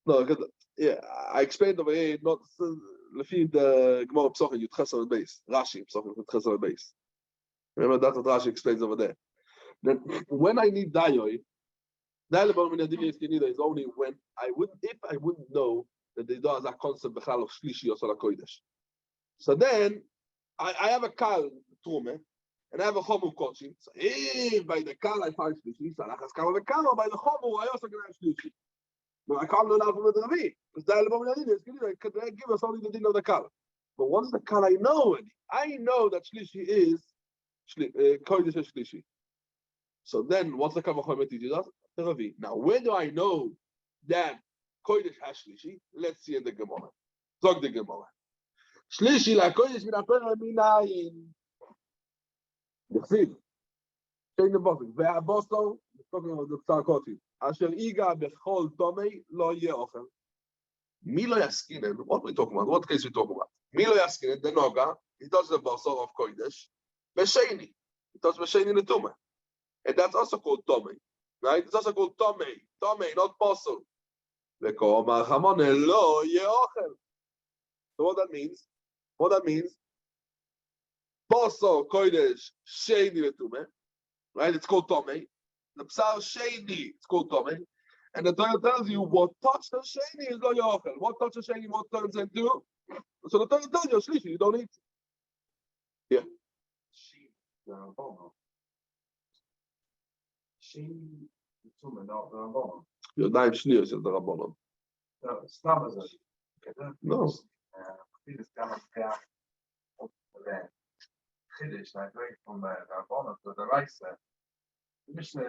No, because, yeah, I explained over here not lefi the Gemara Psochim Yud Ches on the base. Rashi Psochim Yud Ches on the base. Remember that's what Rashi explains over there. Then when I need dayoy, is only when if I wouldn't know that there does a concept bechal of shlishi or sola kodesh. So then I have a kal trume and I have a chomu kochim. So if by the kal I find shlishi, so I have the kal, by the chomu I also can have shlishi. But I can't learn out from the Ravi because that could give us only the din of the kal. But once the kal I know that shlishi is kodesh is shlishi. So then what's the kal v'chomer teaches us? The Ravi. Now where do I know that kodesh has shlishi? Let's see in the Gemara. Talk the Gemara. Shlishi la kodesh min haTorah minayin. Yechsiv. Change the box. Ve'aboso, talking about the Psarkoti. Asher iga bechol tomei lo yeochel. Milo yaskinen. What are we talking about? What case are we talking about? Milo yaskinen, the noga. He touched the boso of kodesh. Besheni. He touched besheni the tumah, and that's also called tomei, right? It's also called tomei. Tomei, not boso. Ve'kol marchamone lo yeochel. So what that means? What that means? Boso kodesh sheni the tumah. Right? It's called Tomei. The Psal Sheni, it's called Tomei. And the Torah tells you what touch the Sheni is lo yochel. What touch the Sheni, what turns into? So the Torah tells you, Shlishi, you don't eat. Yeah. Your nine Shnius is the Rabbanon. No.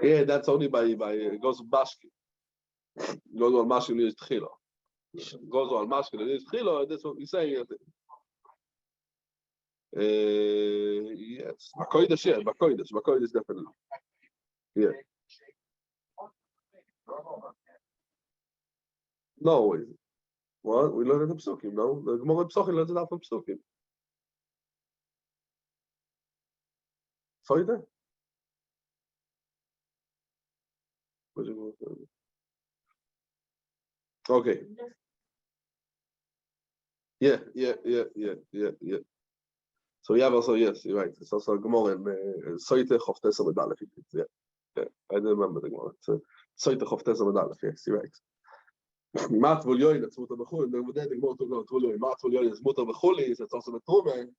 Yeah, that's only by it goes Bashki. Goes on Mashkin is Tchila. Goes on Mashkin is Tchila, that's what we're saying. Yes. Bakoidesh, yeah, Bakoidesh definitely. Yeah. No, what? We learned in the Psukim, no? The Gemara Psukim learns it out from Psukim. Sorry there? Okay. Yeah. So we have also, yes, you're right. It's also a Gemara in Soite Choftesa Medalef. Yeah. I don't remember the Gemara. Soite Choftesa Medalef, yes, you're right. Mat Volyoin, that's Mutter Bechuli. The Gemara talking about Volyoin. Mat Volyoin is Mutter Bechuli, it's also the Trume.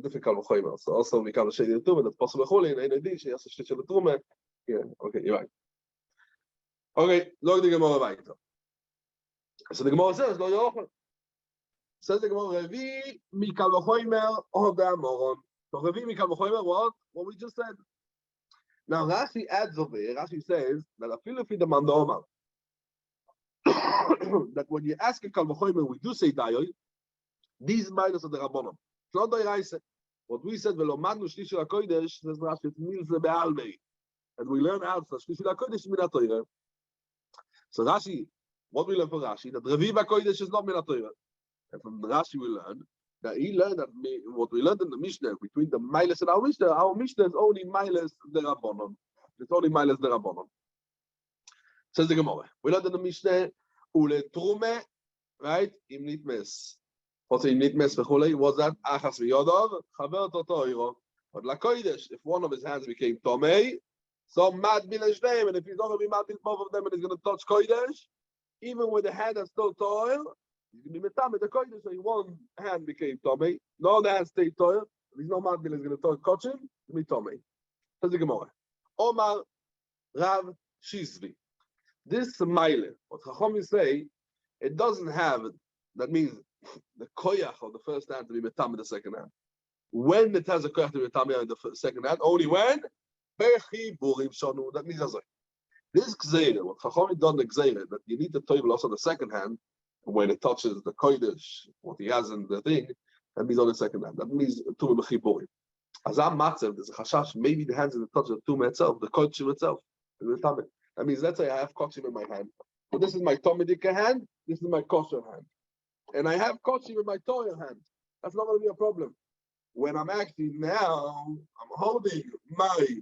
Difficult Bechuli. So also we can shade the Trume, that's possible Bechuli, and Ein she has to stitch the Trume. Yeah, okay, you're right. Okay, look the Gemara weiter. So the Gemara says, Lo Yochel. Says the Gemara, Revi Mikal V'choimer Oda Moron. So Revi Mikal V'choimer, what we just said. Now Rashi adds over here, Rashi says, that Afilu Fi the Mandoma, that when you ask a Kal V'choimer, we do say Dayoy, these minus of the Rabbonim. It's not Dairaisa. What we said, V'lo Madnu Shlishi HaKodesh, says Rashi, it's Milze Be'almei. And we learn out that Shlishi HaKodesh is Min HaTorah. So Rashi, what we learn from Rashi, that Revi HaKodesh is not Min HaTorah. And from Rashi we learn that he learned that what we learned in the Mishnah between the Miles and our Mishnah is only Miles the Rabbanon. It's only Miles the Rabbanon. Says the Gemara. We learned in the Mishnah Ule Trume, right? Im Nitmes. What's Im Nitmes v'chulei? Was that Achas v'Yodov? Chaver Totoiro. But Lakoidesh, if one of his hands became Tomei, so Mad Bilashneim, and if he's not going to be Mad both of them and he's going to touch Kodesh, even with the hand that's still toil, he's going to be metam the kodesh. So one hand became tomei, no other hand stayed toil. If he's not madbil, he's going to touch him. To be tomei. Says the Gemara. Omar Rav Shizvi. This mile, what Chachamim say, it doesn't have. That means the koyach of the first hand to be metam the second hand. When it has a koyach to be metam in the second hand, only when bechi burim shonu. That means as this gzeira, what Chachamim done the gzeira, that you need the toivel also the second hand. When it touches the kodesh, what he has in the thing, that means on the second hand. That means tumah b'chiburim. As I'm matzev, there's a chashash. Maybe the hands in the touch of the tumah itself, the kodesh itself. That medes let's say I have kodesh in my hand. But this is my tomidika hand. This is my kosher hand, and I have kodesh in my toyer hand. That's not going to be a problem. When I'm actually now, I'm holding my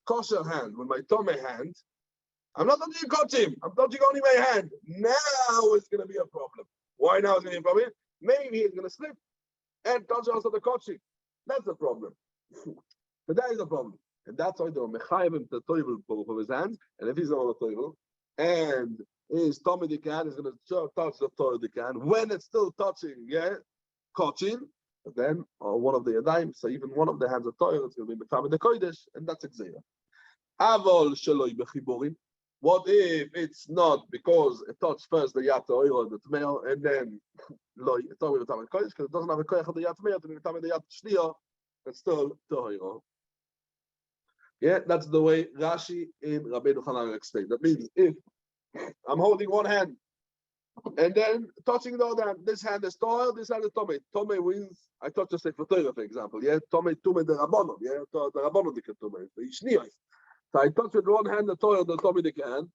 kosher hand with my tomei hand. I'm not touching kochim. I'm touching only my hand. Now it's going to be a problem. Why now it's going to be a problem? Maybe he's going to slip and touch also the kochim. That's the problem. But that is the problem. And that's why they were mechayev him to toivel of his hands. And if he's not on the toivel, and his tummy the can is going to touch the toivel the can, when it's still touching, kochim, then one of the yadayim, so even one of the hands of toivel, it's going to be mechayev the kodesh, and that's exera. Avol sheloi bechiborim. What if it's not because it touched first the yat or the tmeil and then it's not with the kodesh because it doesn't have a koyach of the yat tmeil to be the yat shliya, it's still tohiro. Yeah, that's the way Rashi in Rabbeinu Hanan explained. That means if I'm holding one hand And then touching the other hand, this hand is Torah, this hand is Tomei. Tomei means, I touch the Sefer Torah, for example, yeah? Tomei, Tumei, the Rabbanon, yeah? The Rabbanon, the Tumei, the Ishniyos. So I touch with one hand the Torah, the Tomei, the hand.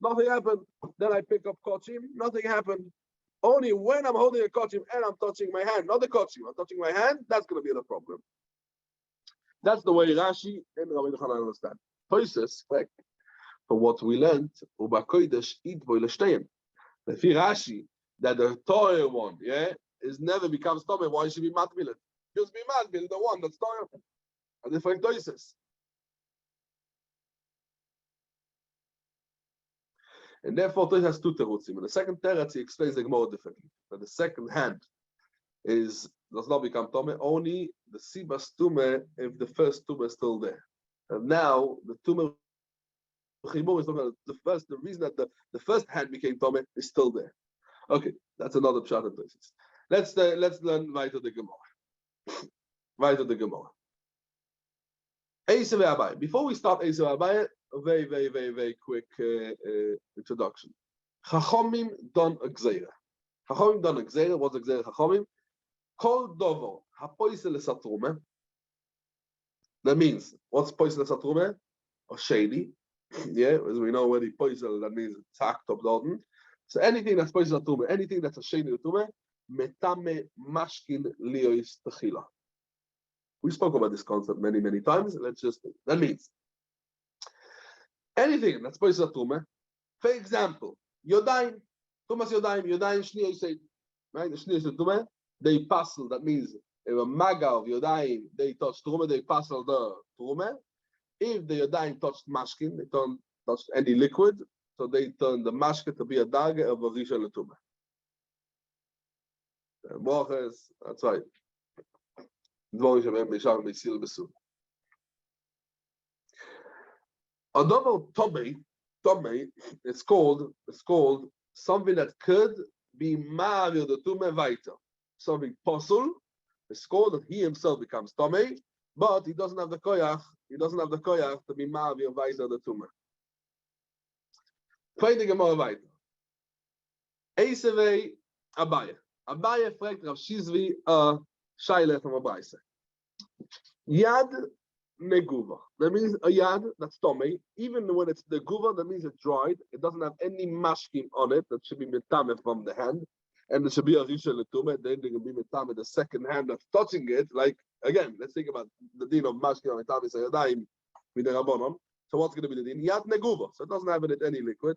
Nothing happened. Then I pick up Kochim, nothing happened. Only when I'm holding a Kochim and I'm touching my hand, not the Kochim, I'm touching my hand, that's going to be the problem. That's the way Rashi and Rabbi Yochanan understand. Toises, correct. For what we learned, Uba Kodesh, Eat Boy Leshtaim. If Rashi, that the Torah one, yeah, is never becomes Tomei, why should be matbil? Just be matbil, the one that's Torah. A different Toises. And therefore, Toises has two terutzim. In the second teretz, he explains the Gemara differently. That the second hand does not become Tomei, only the Sibas Tumeh if the first Tumeh is still there. And now, the Tumeh Chibur is talking about the reason that the first hand became Tomei is still there. Okay, that's another pshat and places. Let's learn weiter the Gemara. Weiter the Gemara. Eisei ve'abai. Before we start Eisei ve'abai, a very, very, very, very quick introduction. Chachomim don a gzeira. Chachomim don a gzeira. What's a gzeira Chachomim? Kol dovo hapoisel esatrume. That means, what's poisel esatrume? Or shady. Yeah, as we know where the poisel, that means it's hacked up down. So anything that's poisel esatrume, anything that's a shady esatrume, metame mashkin liois techila. We spoke about this concept many, many times. That means anything that's poisel esatrume. For example, Yodaim, Tumas Yodaim Shniya Yisei, right? The Shniya Yisei they passel, that means if a maga of Yodaim, they touch Truma, they passel the Truma. If the Yodaim touched Mashkin, they don't touch any liquid, so they turn the Mashkin to be a daga of a Rishon L'Tumah. That's right. Although Tomei, it's called something that could be Mario the Tumah Vaita. Something possible. It's called that he himself becomes Tomei, but he doesn't have the koyach. He doesn't have the koyach to be Mario Vaita the Tumah. Fighting Gemara Vaita. Eisei Abaye. Abaye fragt Rav Shizvi a shaila from Abaye. Yad Neguva. That means a yad that's Tomei. Even when it's the guva, that means it's dried. It doesn't have any mashkim on it. That should be metame from the hand. And there should be a rishon l'tumah. Then there can be metame the second hand that's touching it. Like again, let's think about the din of mashkim on metame sayadayim with the rabbanon. So what's going to be the din? Yad Neguva. So it doesn't have in it any liquid.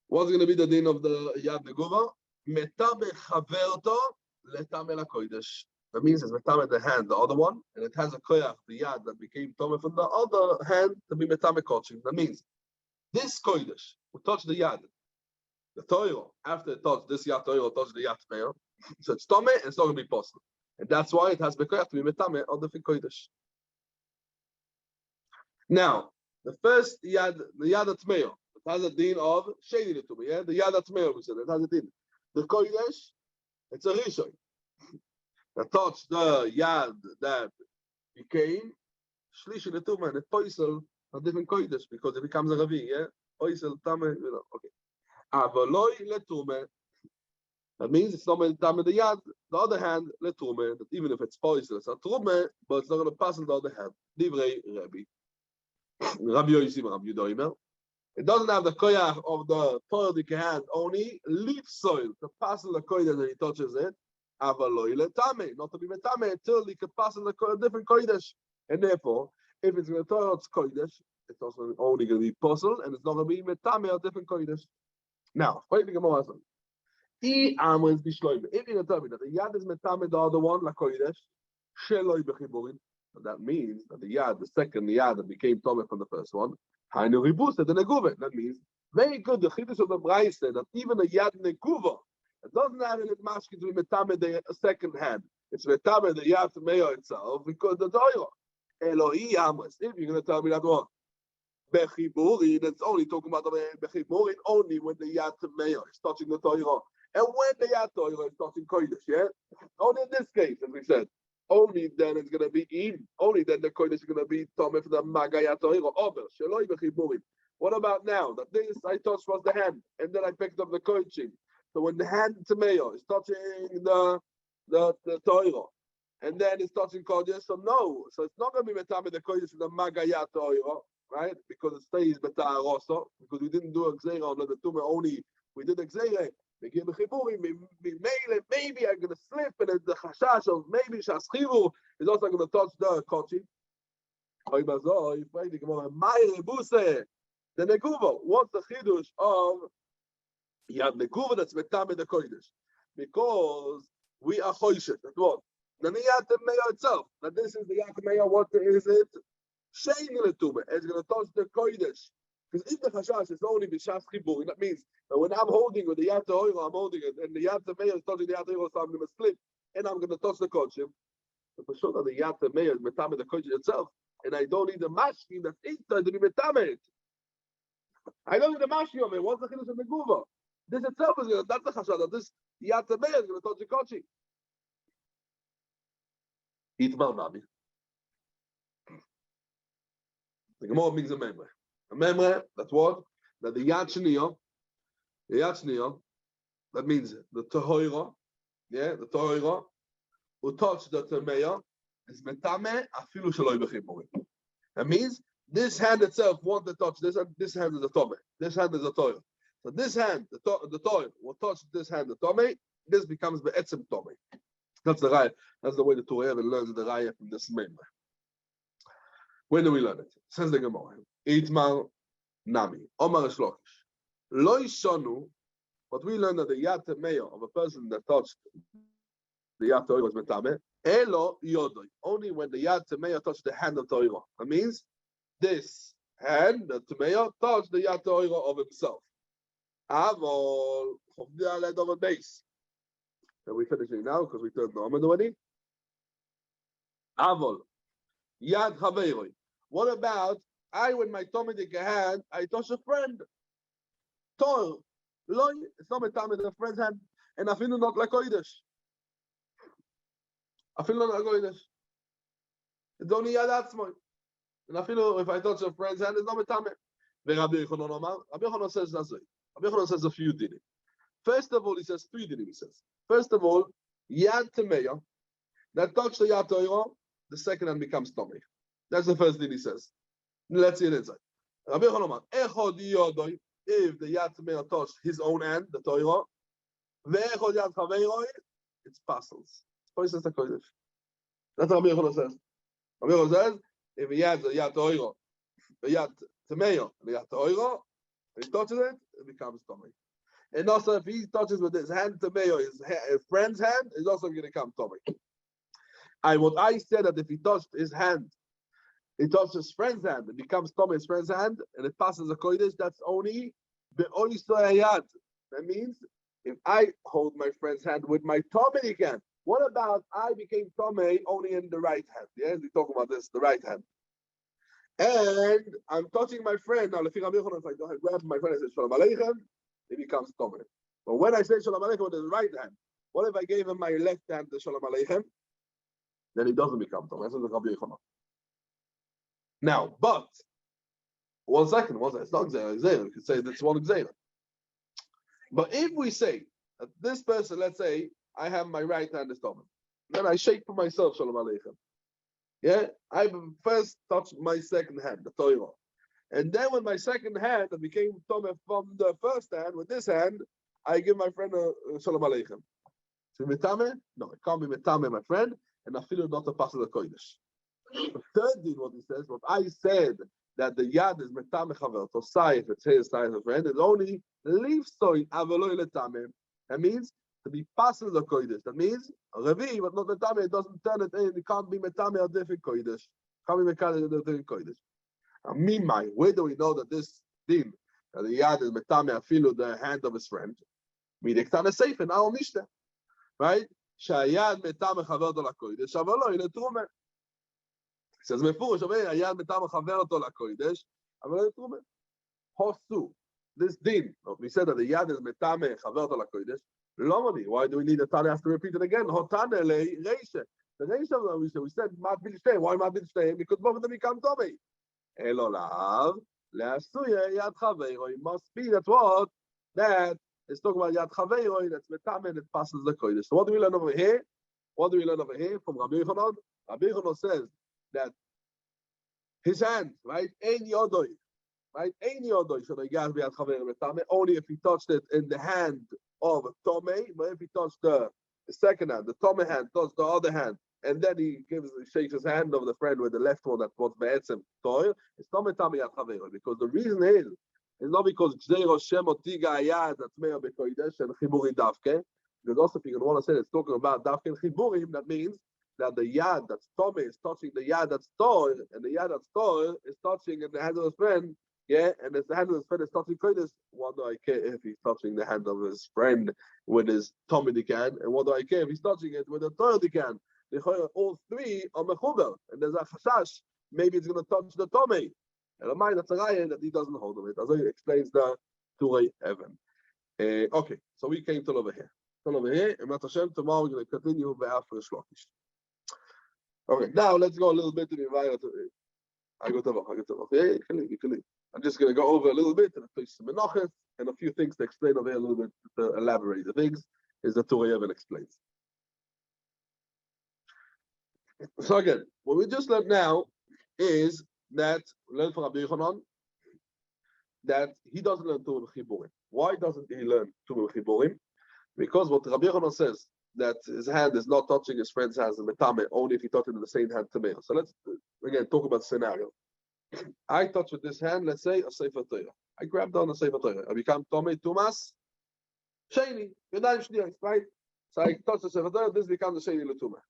What's going to be the din of the Yad Neguva? Metame chaverto letame la kodesh. That means it's metame the hand, the other one, and it has a koyach, the yad that became tome from the other hand to be metame kochim. That means this kodesh will touch the yad, the Torah. After it touched this yad Torah, will touch the yad meir. So it's tome and it's not going to be possible, and that's why it has the koyach to be metame on the kodesh. Now the first yad, the yad meir. It has a din of shady to me, yeah? The Yad Atmeir, we said, it has a din. The Kodesh, it's a Rishon. That touched the Yad that became Shlish L'Tumah, and it poisel a different Kodesh, because it becomes a Ravi, yeah? Poisel, Tameh, you know, okay. Avaloi L'Tumah, that means it's not Tameh the Yad. The other hand, L'Tumah, that even if it's poisel, it's a Tumah, but it's not going to pass on the other hand. Divrei Rabbi. Rabbi Yosim, Rabbi Yudoimer. It doesn't have the koyach of the Torah hand, only leaf soil to pass on the kodesh that he touches it. Avaloi letame, not to be metame until he could pass on the different kodesh. And therefore, if it's going to Torah's kodesh, it's also only going to be puzzle, and it's not going to be metame or different kodesh. Now, wait the Gemara. If you're going to tell me that the yad is metame the other one, la kodesh, sheloi bechiburin, that means that the yad, the second yad that became tome from the first one. That means very good. The chiddush of the Braise said that even a yad nekuva, it doesn't have any mashkin to be metame the second hand. It's metame the yad meyo itself because the Torah. Elohi Amos. If you're going to tell me that one, bechiburin, it's only talking about the bechiburin only when the yad meyo is touching the Torah, and when the yad Torah is touching kodesh. Yeah, only in this case, as we said. Only then it's going to be in. Only then the kodesh is going to be tome for the magaya Torah. Over sheloi bechiburim. What about now? That this I touched was the hand, and then I picked up the coaching. So when the hand Tameo is touching the Torah, and then it's touching Kodesh, so no, so it's not going to be Metame the Kodesh in the Magaya Torah, right? Because it stays Beta'aroso, because we didn't do a Gzeira on the Tume only, we did a Gzeira. Maybe I'm going to slip, and the Chashash of maybe Shaschivu is also going to touch the Kochi. The Neguva, what's the Chidush of Neguva that's Metame the Kodesh? Because we are Choishet. That's what? The Yat Meya itself. That this is the Yat Meya, what is it? Shein Letume. It's going to touch the Kodesh. Because if the Chashash is only B'Shas Chibur, that means that when I'm holding with the Yat Oiro, I'm holding it, and the Yat Meya is touching the Yat Oiro, so I'm going to slip, and I'm going to touch the Kodesh. But for sure that the Yat Meya is Metame the Kodesh itself. And I don't need the mashkim that's inside to be metamed. I don't need the mashkim of it. What's the chiddush of the guva? This itself is going to, that's the chashad, that this yatameh is going to touch the kochi. Itmar nami. The Gemara means a memre. A memre, that's what? That the yad shniyah, that means the tohoira, the tohoira, who touch the tameya, is metame afilu shaloi b'chimurim. That means this hand itself wants to touch this, and this hand is a tome. This hand is a toil. So this hand, the toil, will touch this hand, the tome. This becomes be'etzem tome. That's the raya. That's the way the Torah learns the raya from this member. When do we learn it? Says the Gemara. Itmar nami. Omar shlokish. Lo yishonu. But we learn that the yad temeya of a person that touched the yad toil was metame. Elo yodoi. Only when the yad temeya touched the hand of Torah. That means this hand, the temeya, touched the yad Torah of himself. Avol chofdi over base. So we're finishing now because we turned the Amad already. Avol yad chaveiroi. What about I, with my tomedik hand, I touch a friend? Torah. Loy. It's not metame the friend's hand, and I feel not like kodesh. I feel not like this. It's only yad atzmoy. And I feel if I touch a friend's hand, it's not metame. Rabbi Yochanan says that's it. Rabbi Yochanan says a few dinim. First of all, he says 3 dinim. He says, first of all, yad temeya, that touch the yad Torah, the second hand becomes tomei. That's the first thing he says. Let's see it inside. Rabbi Yochanan, echod yodoi, if the yad temeya touched his own hand, the Torah, ve'echod yad chaveiroi, it's parcels. That's what Rabbi Yochanan says. Rabbi Yochanan says, if he has a yad Torah, the yad temeya, the yad Torah, and he touches it, it becomes tomei. And also, if he touches with his hand temeya, his friend's hand, it's also going to become tomei. What I said that if he touched his hand, he touched his friend's hand, it becomes tomei his friend's hand, and it passes a kodesh. That's only the oyster yad. That means if I hold my friend's hand with my tomei hand. What about I became tomei only in the right hand? Yeah, we talk about this, the right hand. And I'm touching my friend. Now, if I grab my friend and say Shalom Aleichem, it becomes tomei. But when I say Shalom Aleichem with the right hand, what if I gave him my left hand to Shalom Aleichem? Then it doesn't become tomei. That's what the Rabbi Yochanan. Now, but 1 second, it's not Xera. We could say that's one Xera. But if we say that this person, let's say, I have my right hand is tomei, then I shake for myself Shalom Aleichem. Yeah, I first touched my second hand, the Torah, and then with my second hand that became tomei from the first hand, with this hand, I give my friend a Shalom Aleichem. So metame? No, it can't be metame, my friend, and I feel not to pass the kodesh. The third thing, what he says, what I said that the yad is metame chaver, so sai, if it's his sai, a friend, is only leave soy aveloi letame. That means to be passing the kodesh. That means revi, but not metame. It doesn't turn it in. It can't be metame a different kodesh. Can't be metame a different kodesh. And meanwhile, where do we know that this din that the yad is metame afilu the hand of his friend? Midektana safe in our mishnah, right? Shayad metame chaver to la kodesh, aveloi letrume. It says mefurish, ayad metame chaver to la kodesh, aveloi letrume. Hosu. This din, we said that the yad is metame chaver to la kodesh. Why do we need a Tana? I have to repeat it again. Hotane le reisha. The reisha we said mat bilshtei. Why mat bilshtei? Because both of them become tomei. Elo lav Le'asuya yad chaveiroi. Must be that what? That is talking about yad chaveiroi, that's metamen, it passes the kodesh. So what do we learn over here? What do we learn over here from Rabbi Yochanan? Rabbi Yochanan says that his hand, right, ein yodoi, right, ein yodoi, should I gas be yad chaveiroi metamen, only if he touched it in the hand of Tomei, but if he touched the second hand, the Tomei hand, touched the other hand, and then he shakes his hand of the friend with the left one that was be'etzem toil, it's Tomei Tami Yad Chaveiroi, because the reason is not because Gzeiro Shem Otiga Ayad Atzmeo Bekoidesh and Chiburi Davke, because also if you want to say it's talking about Davke and Chiburim, that means that the Yad that's Tomei is touching the Yad that's toil, and the Yad that's toil is touching in the hand of his friend. Yeah, and if the hand of his friend is touching Kodesh, what do I care if he's touching the hand of his friend with his Tomei Dikan? And what do I care if he's touching it with a Torah Dikan? All three are mechuber, and there's a chashash. Maybe it's going to touch the Tomei. And a mind that's a raya that he doesn't hold of it. As he explains the Turei Evan. Okay, so we came till over here. Till over here, and Hashem, tomorrow we're going to continue after Shlokish. Okay, now let's go a little bit to the environment. I go to you can leave. I'm just going to go over a little bit and place some menachas and a few things to explain over here a little bit to elaborate the things, is the Turei Evan explains. So again, what we just learned now is that we learn from Rabbi Yochanan that he doesn't learn Tumah B'chiburim. Why doesn't he learn Tumah B'chiburim? Because what Rabbi Yochanan says, that his hand is not touching his friend's hands in Metame, only if he touches in the same hand Tameh. So let's again talk about the scenario. I touch with this hand, let's say, a Sefer Torah. I grab down a Sefer Torah. I become Tomei Tumas Sheni. Right? So I touch the Sefer Torah, this becomes the Sheni L'Tumah.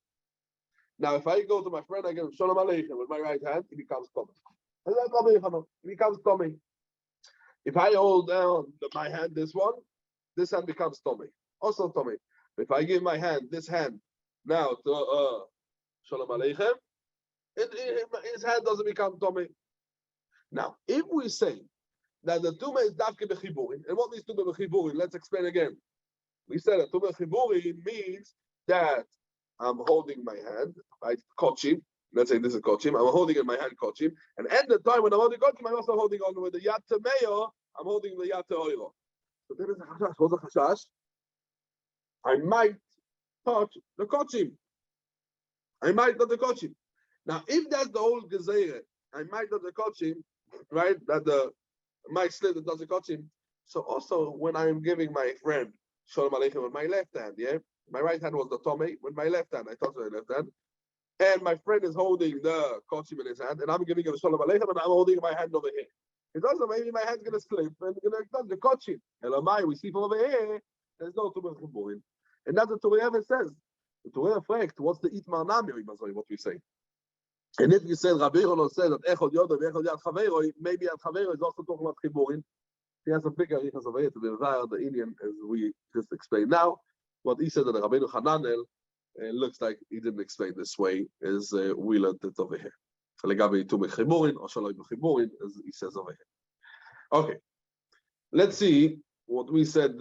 Now, if I go to my friend, I give him Shalom Aleichem with my right hand, he becomes Tomei. He becomes Tomei. If I hold down my hand, this hand becomes Tomei. Also Tomei. If I give my hand, this hand, now to Shalom Aleichem, his hand doesn't become Tomei. Now, if we say that the Tumah is Davke B'chiburin, and what means Tumah B'chiburin? Let's explain again. We said that Tumah B'chiburin means that I'm holding my hand, right? Kochim. Let's say this is Kochim. I'm holding in my hand Kochim. And at the time when I'm holding Kochim, I'm also holding on with the Yad Tameo, I'm holding the Yad Te'oiro. So there is a Chashash. What's the Chashash? I might touch the Kochim. I might touch the Kochim. Now, if that's the whole Gezerah, I might touch the Kochim, right? That my slit that does the Kochim. So also when I'm giving my friend Shalom Aleichem with my left hand, yeah? My right hand was the Tomei. With my left hand, I touch my left hand. And my friend is holding the Kochim in his hand, and I'm giving him Shalom Aleichem, and I'm holding my hand over here. It also maybe my hand's going to slip, and going to touch the Kochim. Elamai, we see from over here, there's no Tumah B'chiburim. And that's what the Turei Evan says. The Turei Evan, what's the Itmar Nami, what we say. And if you said, Rabbi Yochanan said that Echod Yodo, Echod Yad Chaveiroi, maybe Yad Chaveiroi is also talking about Chiburim. He has a big arichas over here to be the Indian, as we just explained now. What he said that the Rabbeinu Hananel looks like he didn't explain this way, as we learned it over here. Legabe Tumah Chiburim or Shalom Chiburim, as he says over here. Okay, let's see what we said.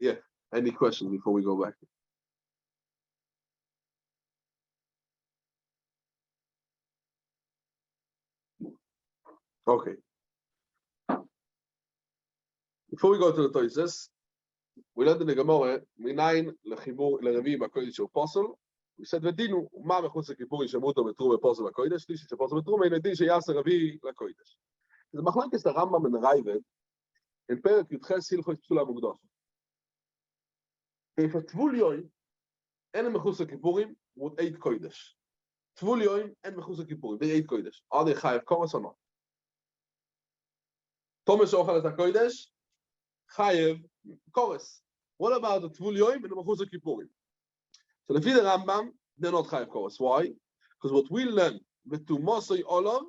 Yeah, any questions before we go back? Okay. Before we go to the Toises, we learned in the Gemara, Minayin lechibur lerevi b'kodesh u'posel. We said v'dinu ma mechutz lekibur yishamuto b'trum b'posel b'kodesh. This is b'posel b'trum. And this is yaser revi l'kodesh. The machlokes is the Rambam and the Raavad in Perek Yudches Hilchos Psula Mukdosh. If a tvul yoim and a mechutz lekiburim would eat kodesh. Tvul yoim and mechutz lekiburim they ate kodesh. Are they chayav kodesh or not? Thomas ochal et hakodesh. Chayev Kores. What about the Tvul Yoim and the Mechutz Kippurim? So the Rambam, they're not Chayev Kores. Why? Because what we learn with Tumasei Olam,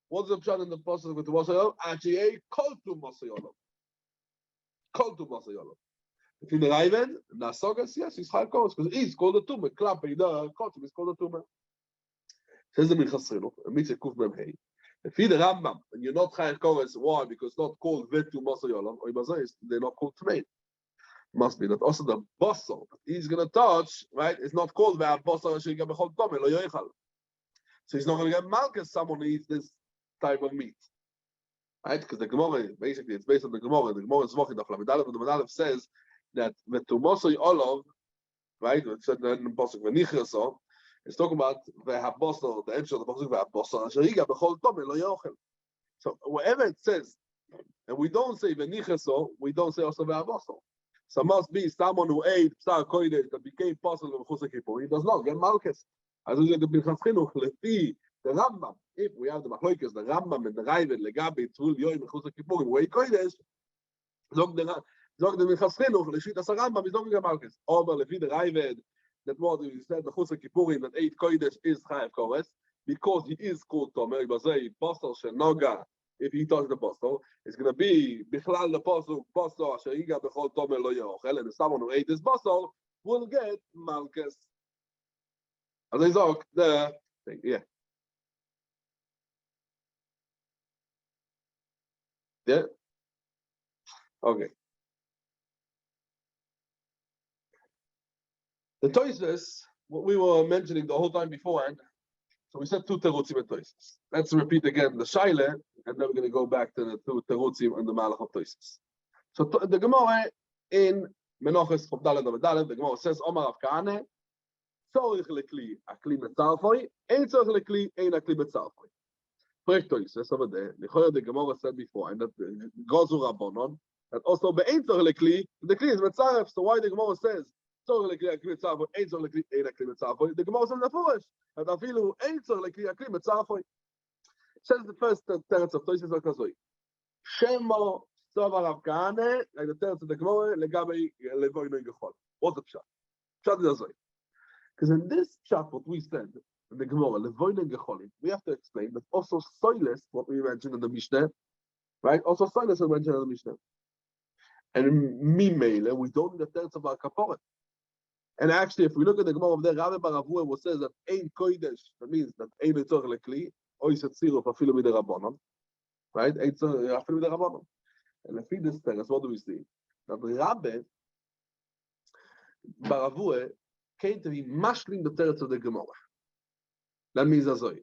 what's the pshat in the process with Tumasei Olam? Actually, Kol Tumasei Olam. Kol Tumasei Olam. If in the Raavad, Nasogas, yes, he's Chayev Kores because he's called the Tumah. Klappei the Kotzim is called the Tumah. Says the Minchas Chinuch, Mitzvah Kuf Mem Hei. If the Rambam, and you're not Chayev Kores, why? Because it's not called Vetu Masay Olam, or Ibazayis, they're not called Tmei. Must be that also the Basel he's going to touch, right? It's not called Ve'ah Basel Shigam Bechol Tomei Lo Yoichal. So he's not going to get Malchus someone who eats this type of meat. right? Because the Gemara, basically, it's based on the Gemara. The Gemara is walking the Lamed Aleph. The Lamed Aleph says that the Tumosoi Olav, right? It said in the Pasuk V'nichraso. It's talking about the Habosel, the entry of the Pasuk V'Habosel. Chagiga b'chol tome lo yochel. So wherever it says, and we don't say V'nichraso, we don't say also V'Habosel. So it must be someone who ate Psar Kodesh that became possible of Chus HaKippur. He does not get Malchus. As we said, the Pinchas Chinuch, Lefi, the Rambam, if we have the Machloikes, the Rambam and the Raivet, Legabi, Tzvul, Yoim, Chus HaKippur, in way Kodesh, Zog the Pinchas Chinuch, Leshit As Rambam, is not get Malchus. Over Lefi, the Raivet, that what we said, the Chus HaKippurim, that ate Kodesh is Chayav Kores, because he is called Tomer, Bazei, Postel, Shenoga, if he touched the Postel, it's going to be Bichlal the Postel, Chagiga b'chol Tomer lo yochel, and someone who ate this Postel will get Malchus. As I said, the thing, yeah. Yeah? Okay. The Toises, what we were mentioning the whole time beforehand, so we said two terutzim and Toises. Let's repeat again the Shaila, and then we're going to go back to the two terutzim and the Malach of Toises. So the Gemara in Menachos of Daled of Daled, the Gemara says, Omar Rav Kahane, Tzorich lekli akli metzalfoi, ein tzorich lekli ein akli metzalfoi. Correct Toises over there. The Gemara said before, and that Gozu Rabbanon, that also be'ein tzorich lekli, the kli is metzaref. So why the Gemara says tzorich lekli akli metzalfoi, ein tzorich lekli ein akli metzalfoi? The Gemara says nefurish that afilu ein tzorich lekli akli metzalfoi. Says the first teretz of Toises like Kazoi. Shemo Sovar Rav Kahane, like the teretz of the Gemara, legabe levoy no gechol. What's the pshat? Pshat is Azoi. Because in this pshat, what we said in the Gemara, levoy no gecholim, we have to explain that also soilus, what we mentioned in the Mishnah, right? Also soilus we mentioned in the Mishnah. And in Mimele, we don't need the teretz of our kaporet. And actually, if we look at the Gemara of the Rabbi Baravua, what says that ein kodesh, that means that ein etzor lekli, or is it zero for afilu midirabanan, right? Ein afilu midirabanan. And if we this teretz, what do we see? That the Rabbi Baravua came to be mashling the teretz of the Gemara. That means Azoi.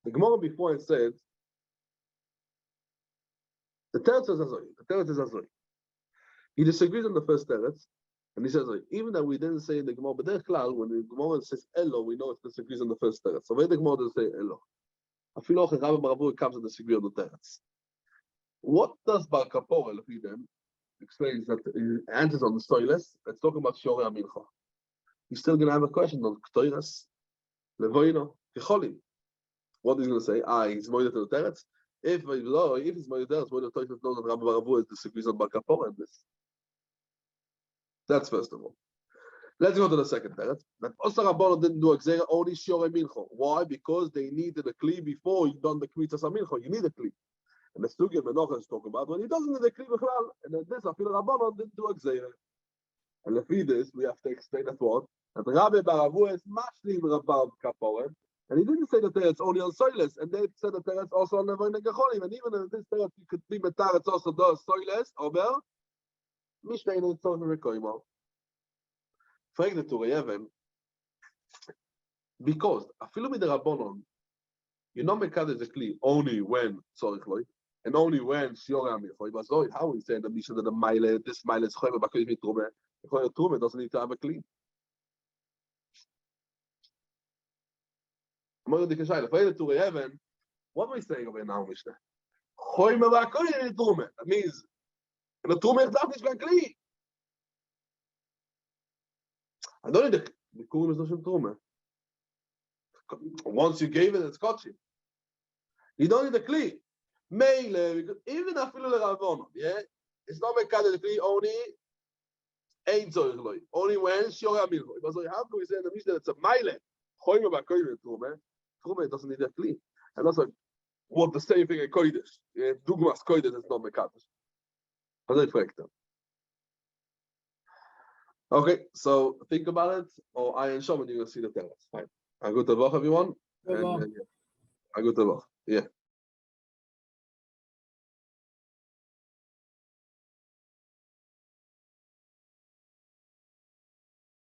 The Gemara before it said, the teretz is Azoi. The teretz is Azoi. He disagrees on the first teretz, and he says, even that we didn't say in the Gemara, but there klal, when the Gemara says Elo, we know it disagrees on the first teretz. So why the Gemara doesn't say Elo? I feel like Rabbi Baravua comes to disagree on the teretz. What does Bar Kapora, then, explains that he answers on the soilus? Let's talk about Shorei HaMincha. He's still going to have a question on Ktoiras, Levoino, Kecholim. What he's going to say? He's moided to the teretz. If he's moided to the teretz, moided to the teretz knows that Rabbi Baravua disagrees on Bar Kapora and this. That's first of all. Let's go to the second teretz. That Osa Rabbanon didn't do Xera, only Shorei Mincha. Why? Because they needed a kli before you done the Kmitzas HaMincha. You need a kli. And the Sugya Menachos is talking about when he doesn't need a kli b'chlal, and then this Afil Rabbanon didn't do Xera. And if we this, we have to explain that what? That Rabbi Baravua is mashlim Rabbav Kaporet, and he didn't say that it's only on soilus, and they said that it's also on Levoin and Gecholim, and even in this teretz you could be betar, it's also does soilus, Ober, Mishtein and Tzor Rekoimo. Frag the Turei because Afilu Midrabanon, you know Mekad is a kli only when Tzorich Loi, and only when Shorei HaMincha. But so how we say in the Mishnah that the Mile, this Mile is Choyme Bakoy Mitrume. The Trume doesn't need to have a kli. What am I saying over now, Mishnah? Choyme Bakoy Mitrume. That means the Trume is not a kli. I don't need the Kurim is not Trume. Once you gave it, it's kotchim. You don't need the kli. Meile, because even afilu leRabbanon, yeah, it's not mekadeh the kli only. Ain't tzorich only when Shorei HaMincha. How can we say in the Mishnah it's a meile? Choyme b'koyim Trume. Trume doesn't need a kli, and also what the same thing in kodesh. Yeah, dugmas kodesh is not mekadeh. How's it correct? Okay, so think about it. Or I and Shom, and you're gonna see the teretz. Fine. A good tavach, everyone. And, I good tavach. Yeah.